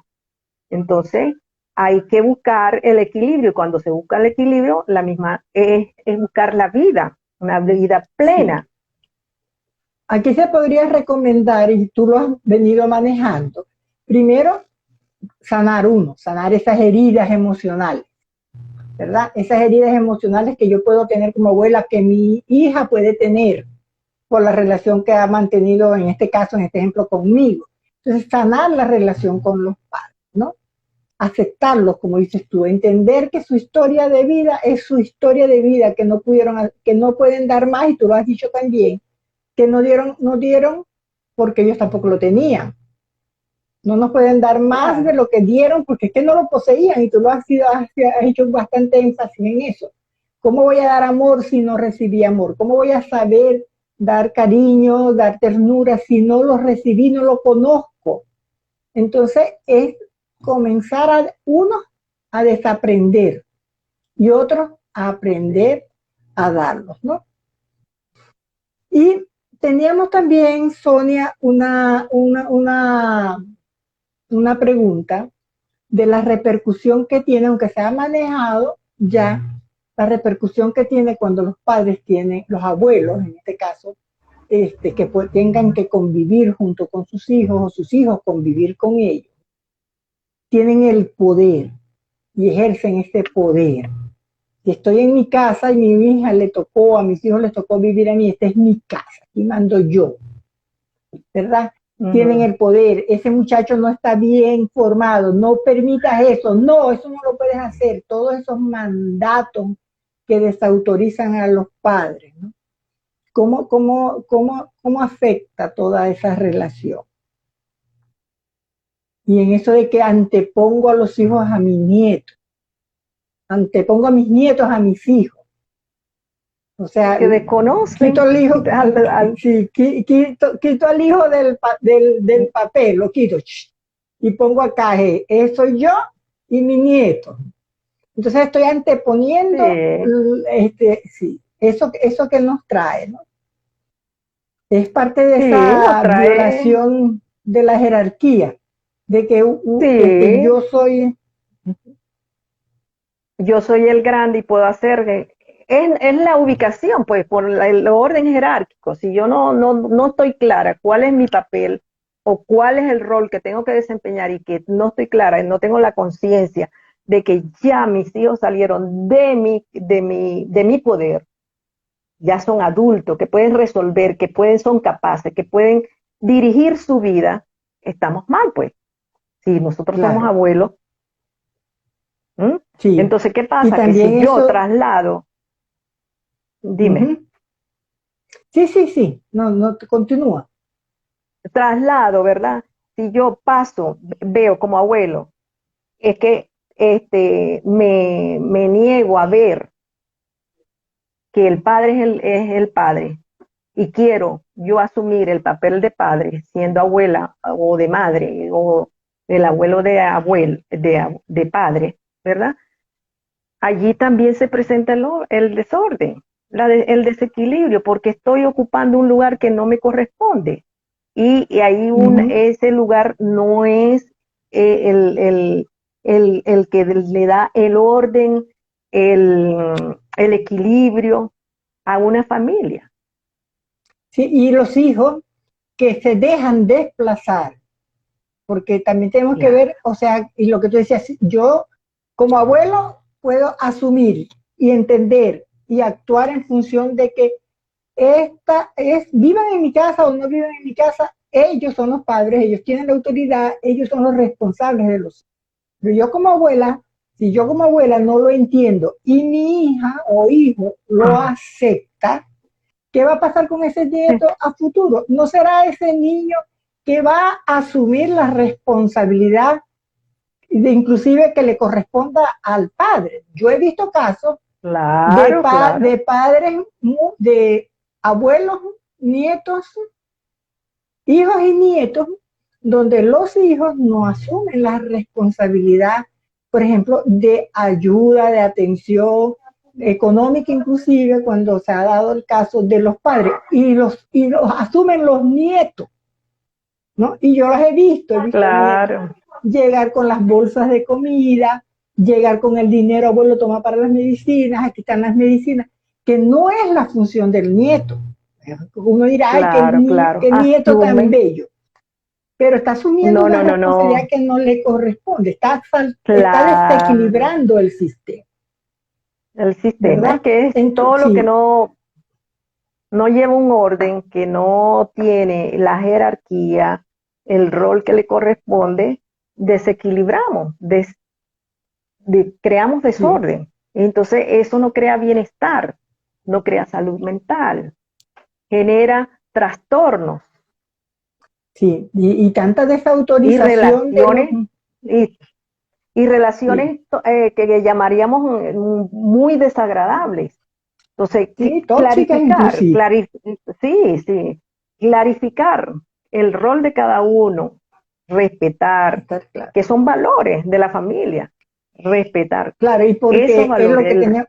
Entonces, hay que buscar el equilibrio. Y cuando se busca el equilibrio, la misma es buscar la vida, una vida sí. plena. Aquí se podría recomendar, y tú lo has venido manejando, primero sanar esas heridas emocionales. ¿verdad? Esas heridas emocionales que yo puedo tener como abuela, que mi hija puede tener por la relación que ha mantenido, en este caso, en este ejemplo, conmigo. Entonces, sanar la relación con los padres, ¿no? Aceptarlos, como dices tú, entender que su historia de vida es su historia de vida, que no pudieron, que no pueden dar más, y tú lo has dicho también, que no dieron porque ellos tampoco lo tenían. No nos pueden dar más de lo que dieron porque es que no lo poseían, y tú lo has hecho bastante énfasis en eso. ¿Cómo voy a dar amor si no recibí amor? ¿Cómo voy a saber dar cariño, dar ternura si no lo recibí, no lo conozco? Entonces es comenzar a unos a desaprender y otros a aprender a darlos, ¿no? Y teníamos también, Sonia, una pregunta de la repercusión que tiene, aunque se ha manejado ya, la repercusión que tiene cuando los padres tienen, los abuelos en este caso, que tengan que convivir junto con sus hijos, o sus hijos convivir con ellos, tienen el poder y ejercen ese poder. Si estoy en mi casa y mi hija le tocó, a mis hijos les tocó vivir a mí, esta es mi casa, aquí mando yo, ¿verdad? Tienen el poder, ese muchacho no está bien formado, no permitas eso, no, eso no lo puedes hacer, todos esos mandatos que desautorizan a los padres, ¿no? ¿Cómo afecta toda esa relación? Y en eso de que antepongo a los hijos a mis nietos, antepongo a mis nietos a mis hijos. O sea, que desconocen. Quito al hijo, sí, quito al hijo del papel, lo quito, y pongo acá, soy yo y mi nieto. Entonces estoy anteponiendo, sí, eso que nos trae, ¿no? Es parte de esa violación de la jerarquía, de que yo soy el grande y puedo hacer. Es la ubicación, pues, por el orden jerárquico. Si yo no estoy clara cuál es mi papel o cuál es el rol que tengo que desempeñar, y que no estoy clara, no tengo la conciencia de que ya mis hijos salieron de mi poder, ya son adultos, que pueden resolver, son capaces, que pueden dirigir su vida, estamos mal, pues. Si nosotros somos abuelos. Sí. Entonces, ¿qué pasa? Que si yo traslado, dime. Sí, no, continúa. Traslado, ¿verdad? Si yo veo como abuelo, es que me niego a ver que el padre es el padre, y quiero yo asumir el papel de padre siendo abuela o de madre, o el abuelo de padre, ¿verdad? Allí también se presenta el desorden, el desequilibrio, porque estoy ocupando un lugar que no me corresponde. Y ahí ese lugar no es el que le da el orden, el equilibrio a una familia. Sí, y los hijos que se dejan desplazar, porque también tenemos que ver, o sea, y lo que tú decías, yo como abuelo puedo asumir y entender y actuar en función de que vivan en mi casa o no vivan en mi casa, ellos son los padres, ellos tienen la autoridad, ellos son los responsables de los hijos. Pero yo como abuela, si yo como abuela no lo entiendo y mi hija o hijo lo acepta, ¿qué va a pasar con ese nieto a futuro? ¿No será ese niño que va a asumir la responsabilidad de inclusive que le corresponda al padre? Yo he visto casos de padres, de abuelos, nietos, hijos y nietos, donde los hijos no asumen la responsabilidad, por ejemplo, de ayuda, de atención económica, inclusive cuando se ha dado el caso de los padres, y los asumen los nietos, ¿no? Y yo los he visto llegar con las bolsas de comida, llegar con el dinero, abuelo, toma para las medicinas, aquí están las medicinas, que no es la función del nieto. Uno dirá, qué nieto tan bello. Pero está asumiendo una responsabilidad que no le corresponde, está desequilibrando el sistema. El sistema, ¿verdad? que es todo lo que Sí, no lleva un orden, que no tiene la jerarquía, el rol que le corresponde, desequilibramos, creamos sí, desorden. Entonces eso no crea bienestar, no crea salud mental, genera trastornos sí. Y tanta y desautorización de los... relaciones, y, y Sí, relaciones que llamaríamos muy desagradables. Entonces, sí, tóxicas clarificar, inclusive. sí, sí, clarificar el rol de cada uno, respetar, Está claro. que son valores de la familia, respetar Claro, y esos porque es lo valores. que tenemos,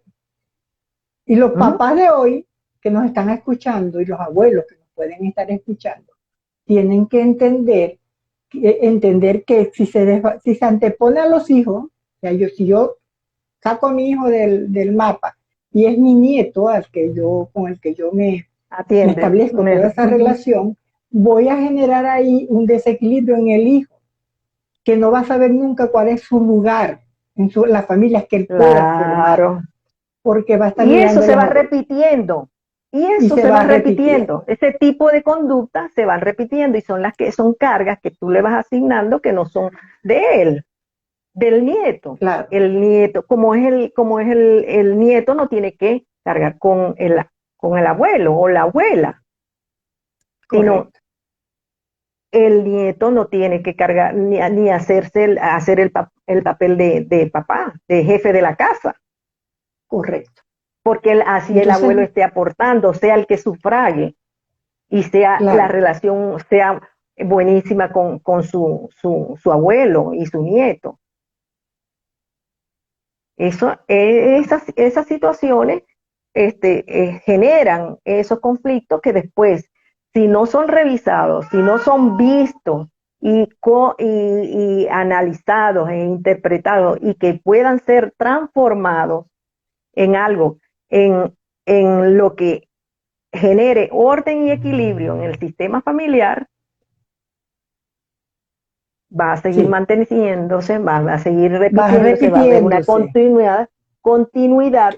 y los Ujú, papás de hoy que nos están escuchando y los abuelos que nos pueden estar escuchando, tienen que entender que si se antepone a los hijos, o sea, si yo saco a mi hijo del mapa y es mi nieto con el que yo me atiende. establezco toda esa Ujú, relación, voy a generar ahí un desequilibrio en el hijo, que no va a saber nunca cuál es su lugar en las familias que él pueda formar, claro. porque va a estar Y eso mirando a se los va abuelos repitiendo. Y y eso se se va va repitiendo. repitiendo. Ese tipo de conductas se van repitiendo y son las que son cargas que tú le vas asignando que no son de él, del nieto. Claro, El nieto, el nieto no tiene que cargar con el abuelo o la abuela, sino correcto, el nieto no tiene que cargar ni hacer el papel de papá, de jefe de la casa, correcto. porque así el Entonces, abuelo esté aportando, sea el que sufrague y sea la claro, relación sea buenísima con su abuelo y su nieto. Esas situaciones generan esos conflictos que después, si no son revisados, si no son vistos y analizados e interpretados y que puedan ser transformados en algo, en, en lo que genere orden y equilibrio en el sistema familiar, va a seguir sí, manteniéndose, va a seguir va repitiéndose, va a haber una repitiéndose. continuidad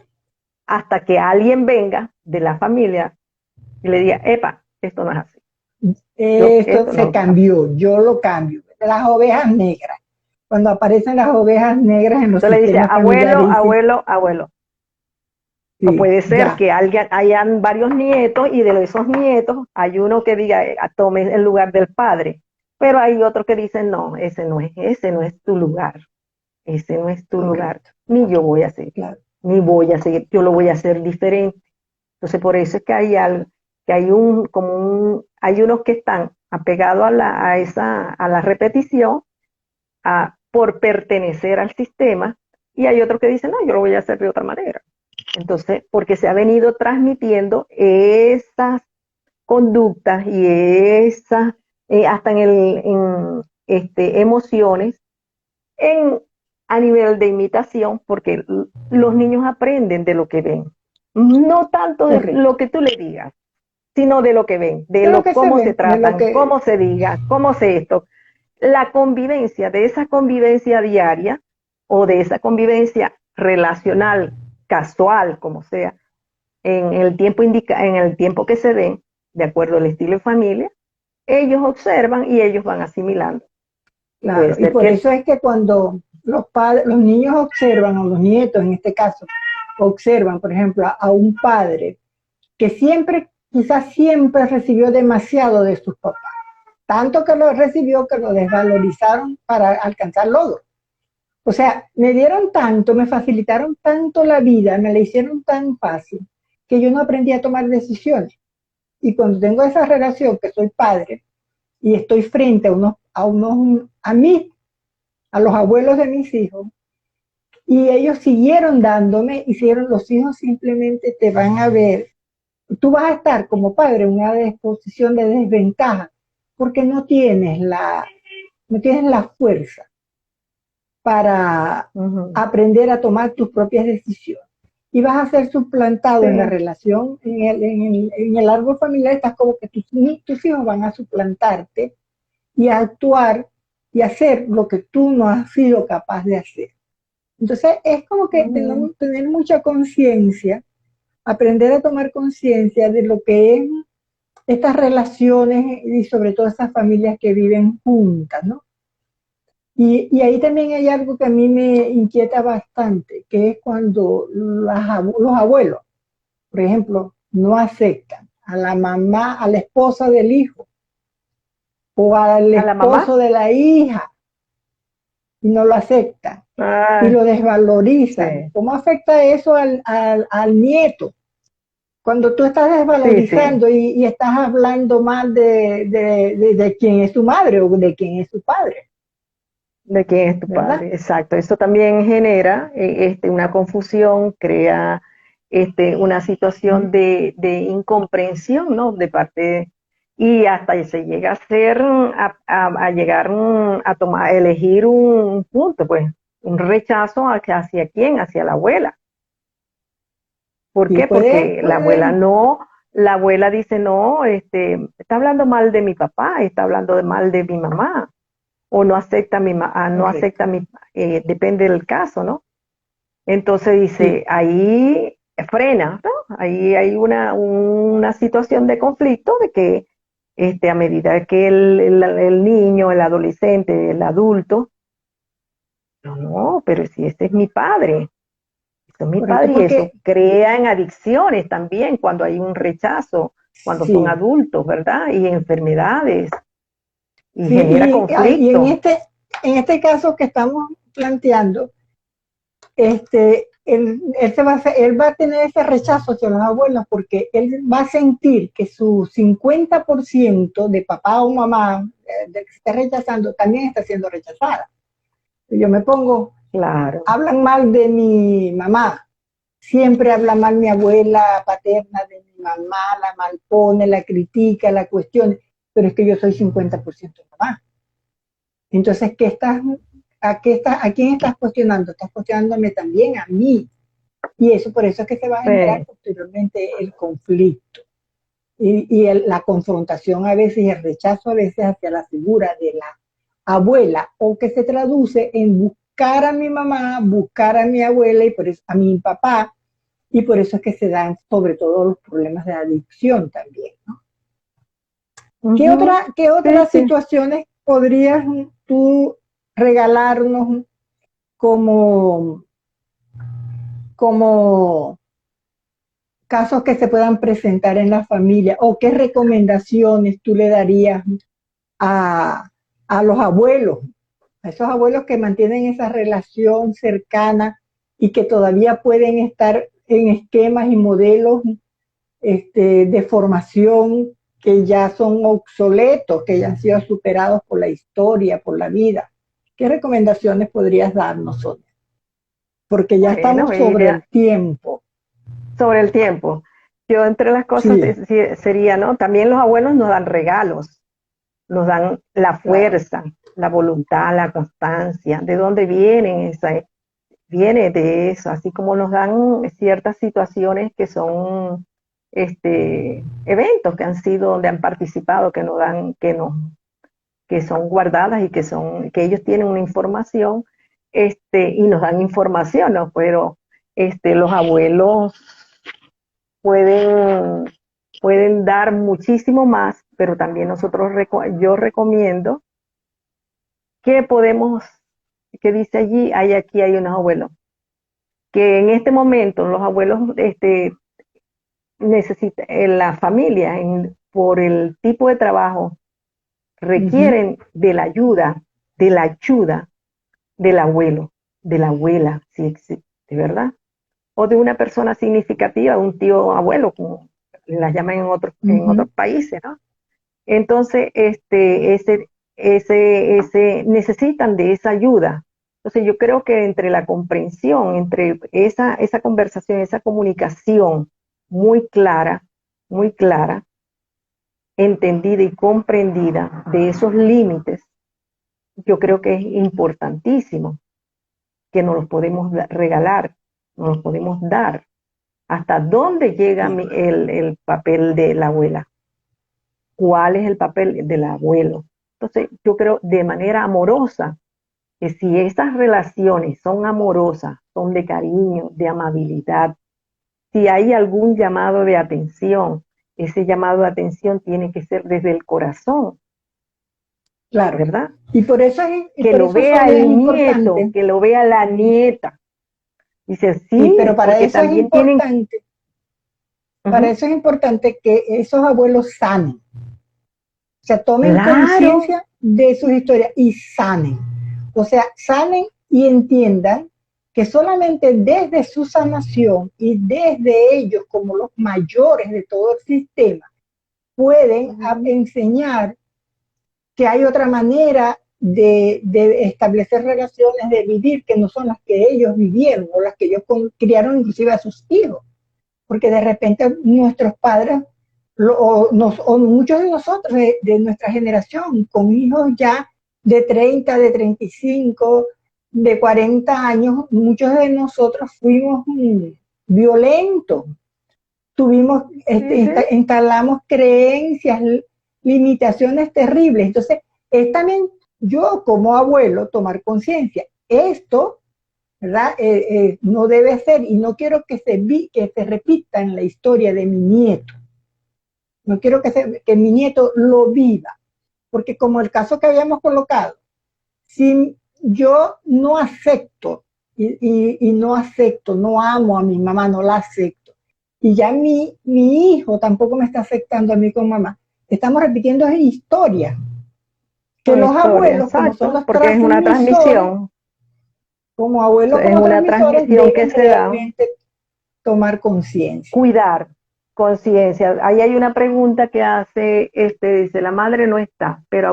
hasta que alguien venga de la familia y le diga, epa, esto no es así. Esto Esto se no va así. cambió, yo lo cambio. Las ovejas negras. Cuando aparecen las ovejas negras en los Entonces le dice, sistemas abuelo, familiares, dicen, abuelo, abuelo. O sí, puede ser ya, que hayan varios nietos y de esos nietos hay uno que diga, tome el lugar del padre. Pero hay otro que dice, no, ese no es tu lugar. Ese no es tu lugar. correcto, Ni yo voy a hacer, claro. ni voy a seguir, yo lo voy a hacer diferente. Entonces, por eso es que hay algo, que hay unos que están apegados a la repetición, por pertenecer al sistema, y hay otros que dicen, no, yo lo voy a hacer de otra manera. Entonces, porque se ha venido transmitiendo esas conductas y esas, hasta emociones, en, a nivel de imitación, porque los niños aprenden de lo que ven, no tanto de lo Correcto. que tú le digas, sino de lo que ven, De lo que se cómo se ve, de lo tratan, que, cómo se diga, cómo se esto. La convivencia, de esa convivencia diaria o de esa convivencia relacional, casual, como sea, en el tiempo que se den, de acuerdo al estilo de familia, ellos observan y ellos van asimilando. Puede claro. Y ser por que eso es que cuando los padres, los niños observan, o los nietos en este caso, observan, por ejemplo, a un padre que siempre, quizás siempre recibió demasiado de sus papás, tanto que lo recibió que lo desvalorizaron para alcanzar logros. O sea, me dieron tanto, me facilitaron tanto la vida, me la hicieron tan fácil, que yo no aprendí a tomar decisiones. Y cuando tengo esa relación, que soy padre, y estoy frente a mí, a los abuelos de mis hijos, y ellos siguieron dándome, hicieron los hijos simplemente te van a ver, tú vas a estar como padre en una disposición de desventaja, porque no tienes la fuerza para uh-huh, aprender a tomar tus propias decisiones. Y vas a ser suplantado en la sí, relación, en el árbol familiar, estás como que tus hijos van a suplantarte y a actuar y hacer lo que tú no has sido capaz de hacer. Entonces es como que tener mucha conciencia, aprender a tomar conciencia de lo que es estas relaciones y sobre todo esas familias que viven juntas, ¿no? Y ahí también hay algo que a mí me inquieta bastante, que es cuando los abuelos, por ejemplo, no aceptan a la mamá, a la esposa del hijo o al ¿A la mamá? esposo de la hija y no lo aceptan y Ah, lo desvalorizan. sí, ¿Cómo afecta eso al nieto? Cuando tú estás sí, sí. desvalorizando y estás hablando mal de quién es tu madre o de quién es tu padre, ¿De quién es tu ¿verdad? padre? Exacto. Eso también genera una confusión, crea una situación de incomprensión, ¿no? De parte, y hasta se llega a ser, a llegar a tomar, a elegir un punto, pues, un rechazo hacia quién, hacia la abuela. ¿Por Y qué? Porque la abuela dice, no, está hablando mal de mi papá, está hablando mal de mi mamá o no acepta no correcto, acepta depende del caso, ¿no? Entonces sí. dice, ahí frena, ¿no? Ahí hay una situación de conflicto de que a medida que el niño, el adolescente, el adulto, no, pero si ese es mi padre, eso es mi Correcto, padre y eso porque crea en adicciones también cuando hay un rechazo, cuando son sí, adultos, ¿verdad? Y enfermedades y sí, genera y conflicto. en este caso que estamos planteando, él va a tener ese rechazo hacia los abuelos porque él va a sentir que su 50% de papá o mamá del que se está rechazando también está siendo rechazada. Yo me pongo, Claro. hablan mal de mi mamá, siempre habla mal mi abuela paterna de mi mamá, la malpone, la critica, la cuestiona, pero es que yo soy 50% mamá. Entonces, ¿a quién estás cuestionando? Estás cuestionándome también a mí. Y eso por eso es que se va a generar Sí. posteriormente el conflicto y la confrontación a veces y el rechazo a veces hacia la figura de la abuela o que se traduce en buscar a mi mamá, buscar a mi abuela y por eso a mi papá y por eso es que se dan sobre todo los problemas de adicción también, ¿no? Ujú. Qué Sí, otras sí. situaciones podrías tú regalarnos como, como casos que se puedan presentar en la familia o qué recomendaciones tú le darías a, a los abuelos, a esos abuelos que mantienen esa relación cercana y que todavía pueden estar en esquemas y modelos de formación que ya son obsoletos, que ya han sido superados por la historia, por la vida. ¿Qué recomendaciones podrías darnos, Sonia? Porque ya Bueno, estamos sobre el tiempo. sobre el tiempo. Yo entre las cosas Sí, sería, ¿no? También los abuelos nos dan regalos, nos dan la claro. fuerza, la voluntad, la constancia. ¿De dónde vienen esa? Viene de eso, así como nos dan ciertas situaciones que son eventos que han sido, donde han participado, que nos dan, que son guardadas y que ellos tienen una información, y nos dan información, ¿no? Pero los abuelos pueden, pueden dar muchísimo más, pero también yo recomiendo que podemos, que dice allí, aquí hay unos abuelos, que en este momento los abuelos necesitan, en la familia, por el tipo de trabajo, Ujú, requieren de la ayuda del abuelo, de la abuela, si existe, ¿verdad? O de una persona significativa, un tío abuelo, como las llaman en otros ujú. países, ¿no? Entonces, necesitan de esa ayuda. Entonces, yo creo que entre la comprensión, entre esa conversación, esa comunicación muy clara, entendida y comprendida de esos límites, yo creo que es importantísimo que nos los podemos regalar, nos los podemos dar. ¿Hasta dónde llega Sí, el papel de la abuela? ¿Cuál es el papel del abuelo? Entonces, yo creo de manera amorosa, que si esas relaciones son amorosas, son de cariño, de amabilidad, si hay algún llamado de atención, ese llamado de atención tiene que ser desde el corazón, Claro. ¿verdad? Y por eso es, y Que por lo eso vea Sonia, es el nieto, importante. que lo vea la nieta. Dice, Sí, sí, pero para porque eso es también tienen... importante, para Ujú, eso es importante que esos abuelos sanen. O sea, tomen claro, conciencia de sus historias y sanen. O sea, sanen y entiendan que solamente desde su sanación y desde ellos como los mayores de todo el sistema pueden enseñar que hay otra manera de establecer relaciones, de vivir, que no son las que ellos vivieron o las que ellos criaron inclusive a sus hijos. Porque de repente nuestros padres o muchos de nosotros de nuestra generación, con hijos ya de 30, de 35, de 40 años, muchos de nosotros fuimos violentos, tuvimos, sí, sí, instalamos creencias, limitaciones terribles. Entonces, es también yo como abuelo tomar conciencia. Esto, ¿verdad? No debe ser y no quiero que se repita en la historia de mi nieto. No quiero que mi nieto lo viva, porque como el caso que habíamos colocado, si yo no acepto y no acepto, no amo a mi mamá, no la acepto, y ya mi hijo tampoco me está afectando a mí con mamá, estamos repitiendo historias, que son los historias, abuelos, como son exacto, los porque es una transmisores, transmisión, como abuelos, es como una transmisores, transmisión que deben se da. realmente tomar conciencia. Cuidar, conciencia. Ahí hay una pregunta que hace, dice, la madre no está, pero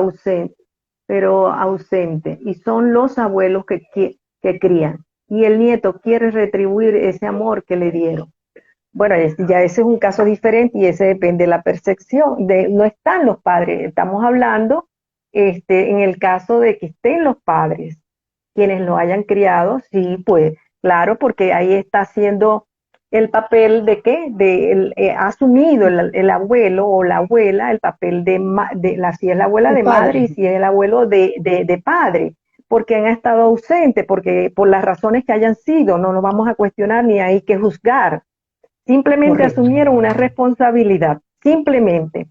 ausente, y son los abuelos que crían, y el nieto quiere retribuir ese amor que le dieron. Bueno, ya ese es un caso diferente y ese depende de la percepción, no están los padres, estamos hablando, en el caso de que estén los padres, quienes lo hayan criado, sí, pues, claro, porque ahí está haciendo el papel de qué, ha asumido el abuelo o la abuela el papel si es la abuela De de madre y padre, si es el abuelo de padre, porque han estado ausentes, porque por las razones que hayan sido, no nos vamos a cuestionar ni hay que juzgar, simplemente correcto. asumieron una responsabilidad, simplemente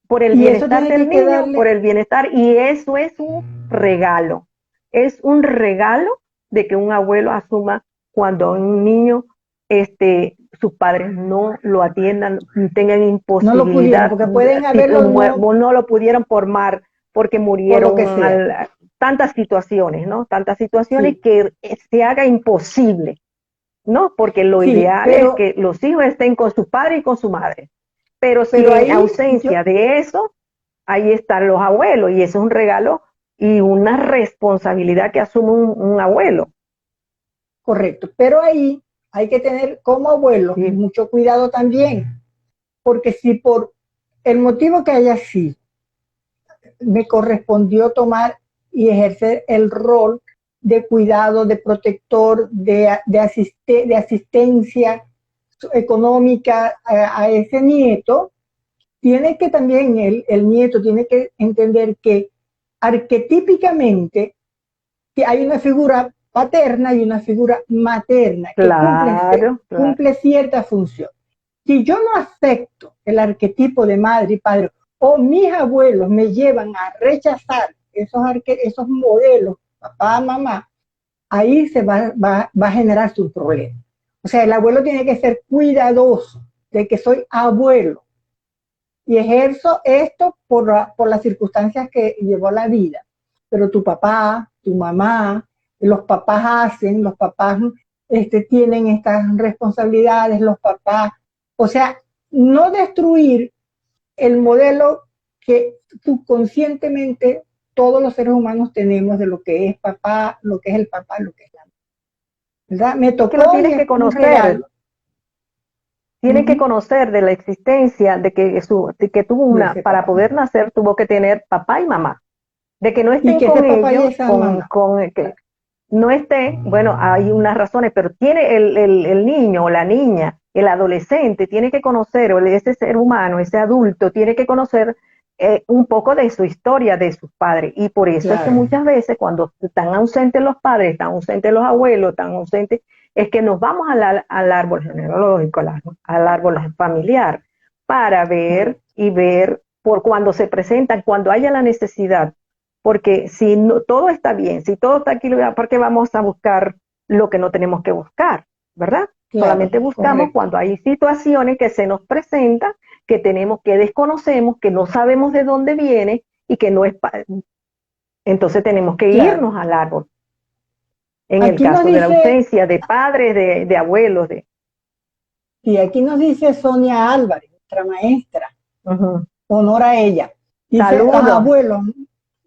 por el Y eso bienestar tiene del que niño, por quedarle, el bienestar, y eso es un regalo de que un abuelo asuma cuando un niño, sus padres no lo atiendan, tengan no lo pudieron, imposibilidad, porque pueden haberlo no no lo pudieron formar porque por lo que murieron, sea. tantas situaciones, ¿no? Tantas situaciones Sí, que se haga imposible, ¿no? Porque lo sí, ideal es que los hijos estén con su padre y con su madre. Pero si pero en ahí yo, ausencia de eso, ahí están los abuelos y eso es un regalo y una responsabilidad que asume un abuelo. correcto, pero ahí hay que tener como abuelo ¿Sí? mucho cuidado también, porque si por el motivo que haya sido, me correspondió tomar y ejercer el rol de cuidado, de protector, de asistencia económica a ese nieto, tiene que también el nieto tiene que entender que arquetípicamente que hay una figura paterna y una figura materna que Claro, claro. cumple cierta función. Si yo no acepto el arquetipo de madre y padre, o mis abuelos me llevan a rechazar esos modelos, papá, mamá, ahí va a generarse un problema. O sea, el abuelo tiene que ser cuidadoso de que soy abuelo y ejerzo esto por las circunstancias que llevó la vida. Pero tu papá, tu mamá, los papás hacen, los papás tienen estas responsabilidades, los papás, o sea, no destruir el modelo que subconscientemente todos los seres humanos tenemos de lo que es papá, lo que es el papá, lo que es la mamá. ¿Verdad? Me Que lo tocó y tienes es que un conocer, regalo. tienen que conocer de la existencia, de que tuvo De una, ese para papá. poder nacer tuvo que tener papá y mamá, de que no Y estén que ese con papá y ellos, esa mamá. que no esté, bueno, hay unas razones, pero tiene el niño o la niña, el adolescente, tiene que conocer, o ese ser humano, ese adulto, tiene que conocer un poco de su historia, de sus padres. Y por eso es que Claro. muchas veces cuando están ausentes los padres, están ausentes los abuelos, están ausentes, es que nos vamos al árbol genealógico, al árbol familiar, para ver y ver por cuando se presentan, cuando haya la necesidad. Porque si no, todo está bien, si todo está aquí, ¿por qué vamos a buscar lo que no tenemos que buscar? ¿Verdad? Claro, Solamente buscamos correcto. cuando hay situaciones que se nos presentan, que tenemos, que desconocemos, que no sabemos de dónde viene y que no es, entonces tenemos que Claro. irnos al árbol. En el Aquí nos caso de la dice, ausencia de padres, de abuelos, sí, aquí nos dice Sonia Álvarez, nuestra maestra, uh-huh. honor a ella. Dice, los Saludos. abuelos,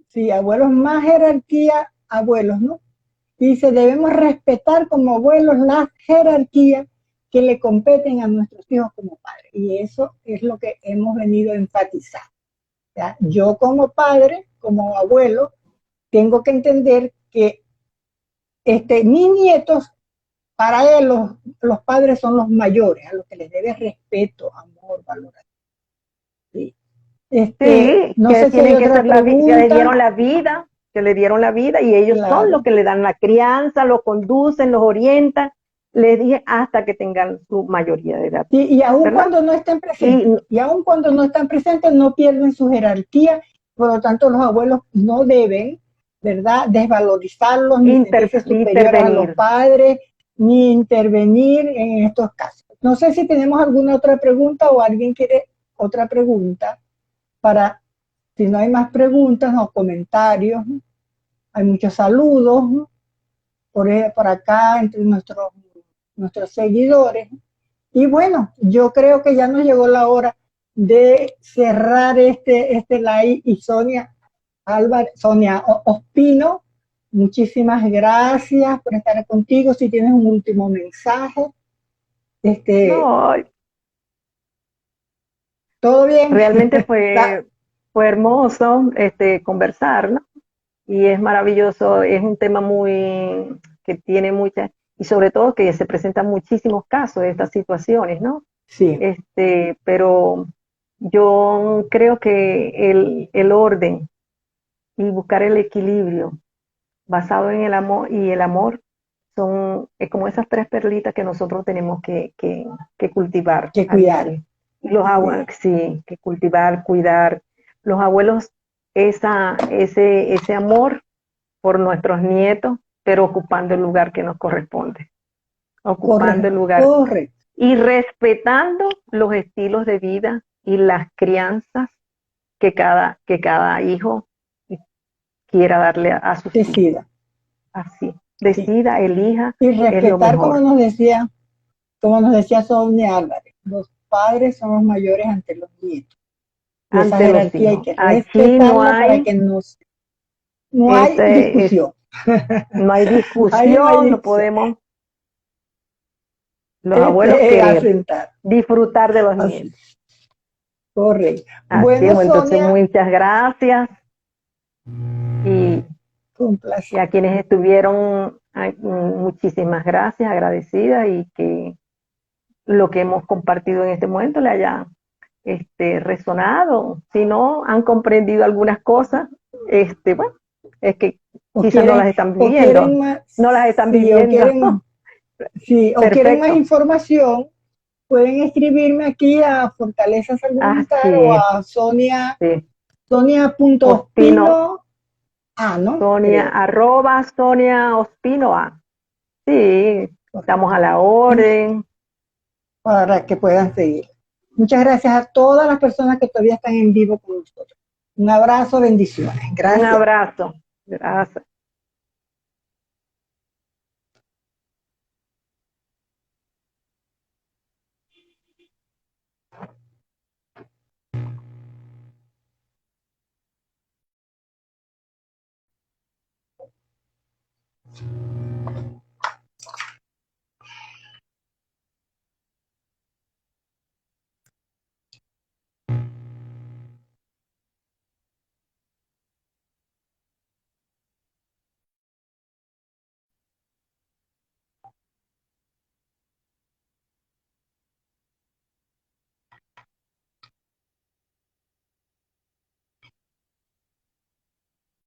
sí, abuelos más jerarquía, abuelos, ¿no? Dice, debemos respetar como abuelos las jerarquías que le competen a nuestros hijos como padres. Y eso es lo que hemos venido a enfatizar. ¿Ya? Yo como padre, como abuelo, tengo que entender que mis nietos, para él los padres son los mayores, a los que les debe respeto, amor, valoración. ¿Sí? Sí, No que sé si hay tienen que otra ser que le pregunta. dieron la vida, que le dieron la vida y ellos son los Claro. que le dan la crianza, los conducen, los orientan, les dije hasta que tengan su mayoría de edad, Y aun ¿verdad? cuando no estén presentes, Y y aun cuando no están presentes, no pierden su jerarquía. Por lo tanto, los abuelos no deben, ¿verdad?, desvalorizarlos ni sentirse superiores a los intervenir. padres, ni intervenir en estos casos. No sé si tenemos alguna otra pregunta o alguien quiere otra pregunta para, si no hay más preguntas o comentarios, ¿no? Hay muchos saludos, ¿no? por acá entre nuestros seguidores. Y bueno, yo creo que ya nos llegó la hora de cerrar este live. Y Sonia Álvarez, Sonia Ospino, muchísimas gracias por estar contigo. Si tienes un último mensaje, No, ¿todo bien? realmente fue hermoso conversar, ¿no? Y es maravilloso, es un tema muy que tiene muchas, y sobre todo que se presentan muchísimos casos de estas situaciones, ¿no? Sí, Pero yo creo que el orden y buscar el equilibrio basado en el amor y el amor es como esas tres perlitas que nosotros tenemos que cultivar que a cuidar. diario. Los abuelos, Sí, sí, que cultivar, cuidar. Los abuelos, ese amor por nuestros nietos, pero ocupando el lugar que nos corresponde, ocupando el correcto, lugar correcto. y respetando los estilos de vida y las crianzas que cada hijo quiera darle a sus hijos. Decida. Así, Sí. decida, elija, Y es lo respetar, mejor. como nos decía Sonia Álvarez, los padres son los mayores ante los nietos. Y esa Ante los jerarquía hay hijos. que Aquí no respetarla para hay que no hay discusión. no hay Ahí no hay discusión, no discusión. podemos los abuelos querer Asentar. disfrutar de los Así, nietos. correcto. Así Bueno, es, entonces Sonia, muchas gracias y, fue un y placer. a quienes estuvieron, muchísimas gracias, agradecidas y que lo que hemos compartido en este momento le haya resonado. Si no han comprendido algunas cosas, bueno, es que O quizás no quieren, las están o viviendo, quieren más, no las están sí, viviendo. sí, o quieren más Perfecto. información, pueden escribirme aquí a Fortaleza Salud Mental o Así, a Sonia, sí. Ospino, Sonia.ospino, ¿no? Sonia, Creo. @ Sonia Ospino A. Sí, estamos a la orden. Para que puedan seguir. Muchas gracias a todas las personas que todavía están en vivo con nosotros. Un abrazo, bendiciones. Un Gracias. abrazo. Gracias.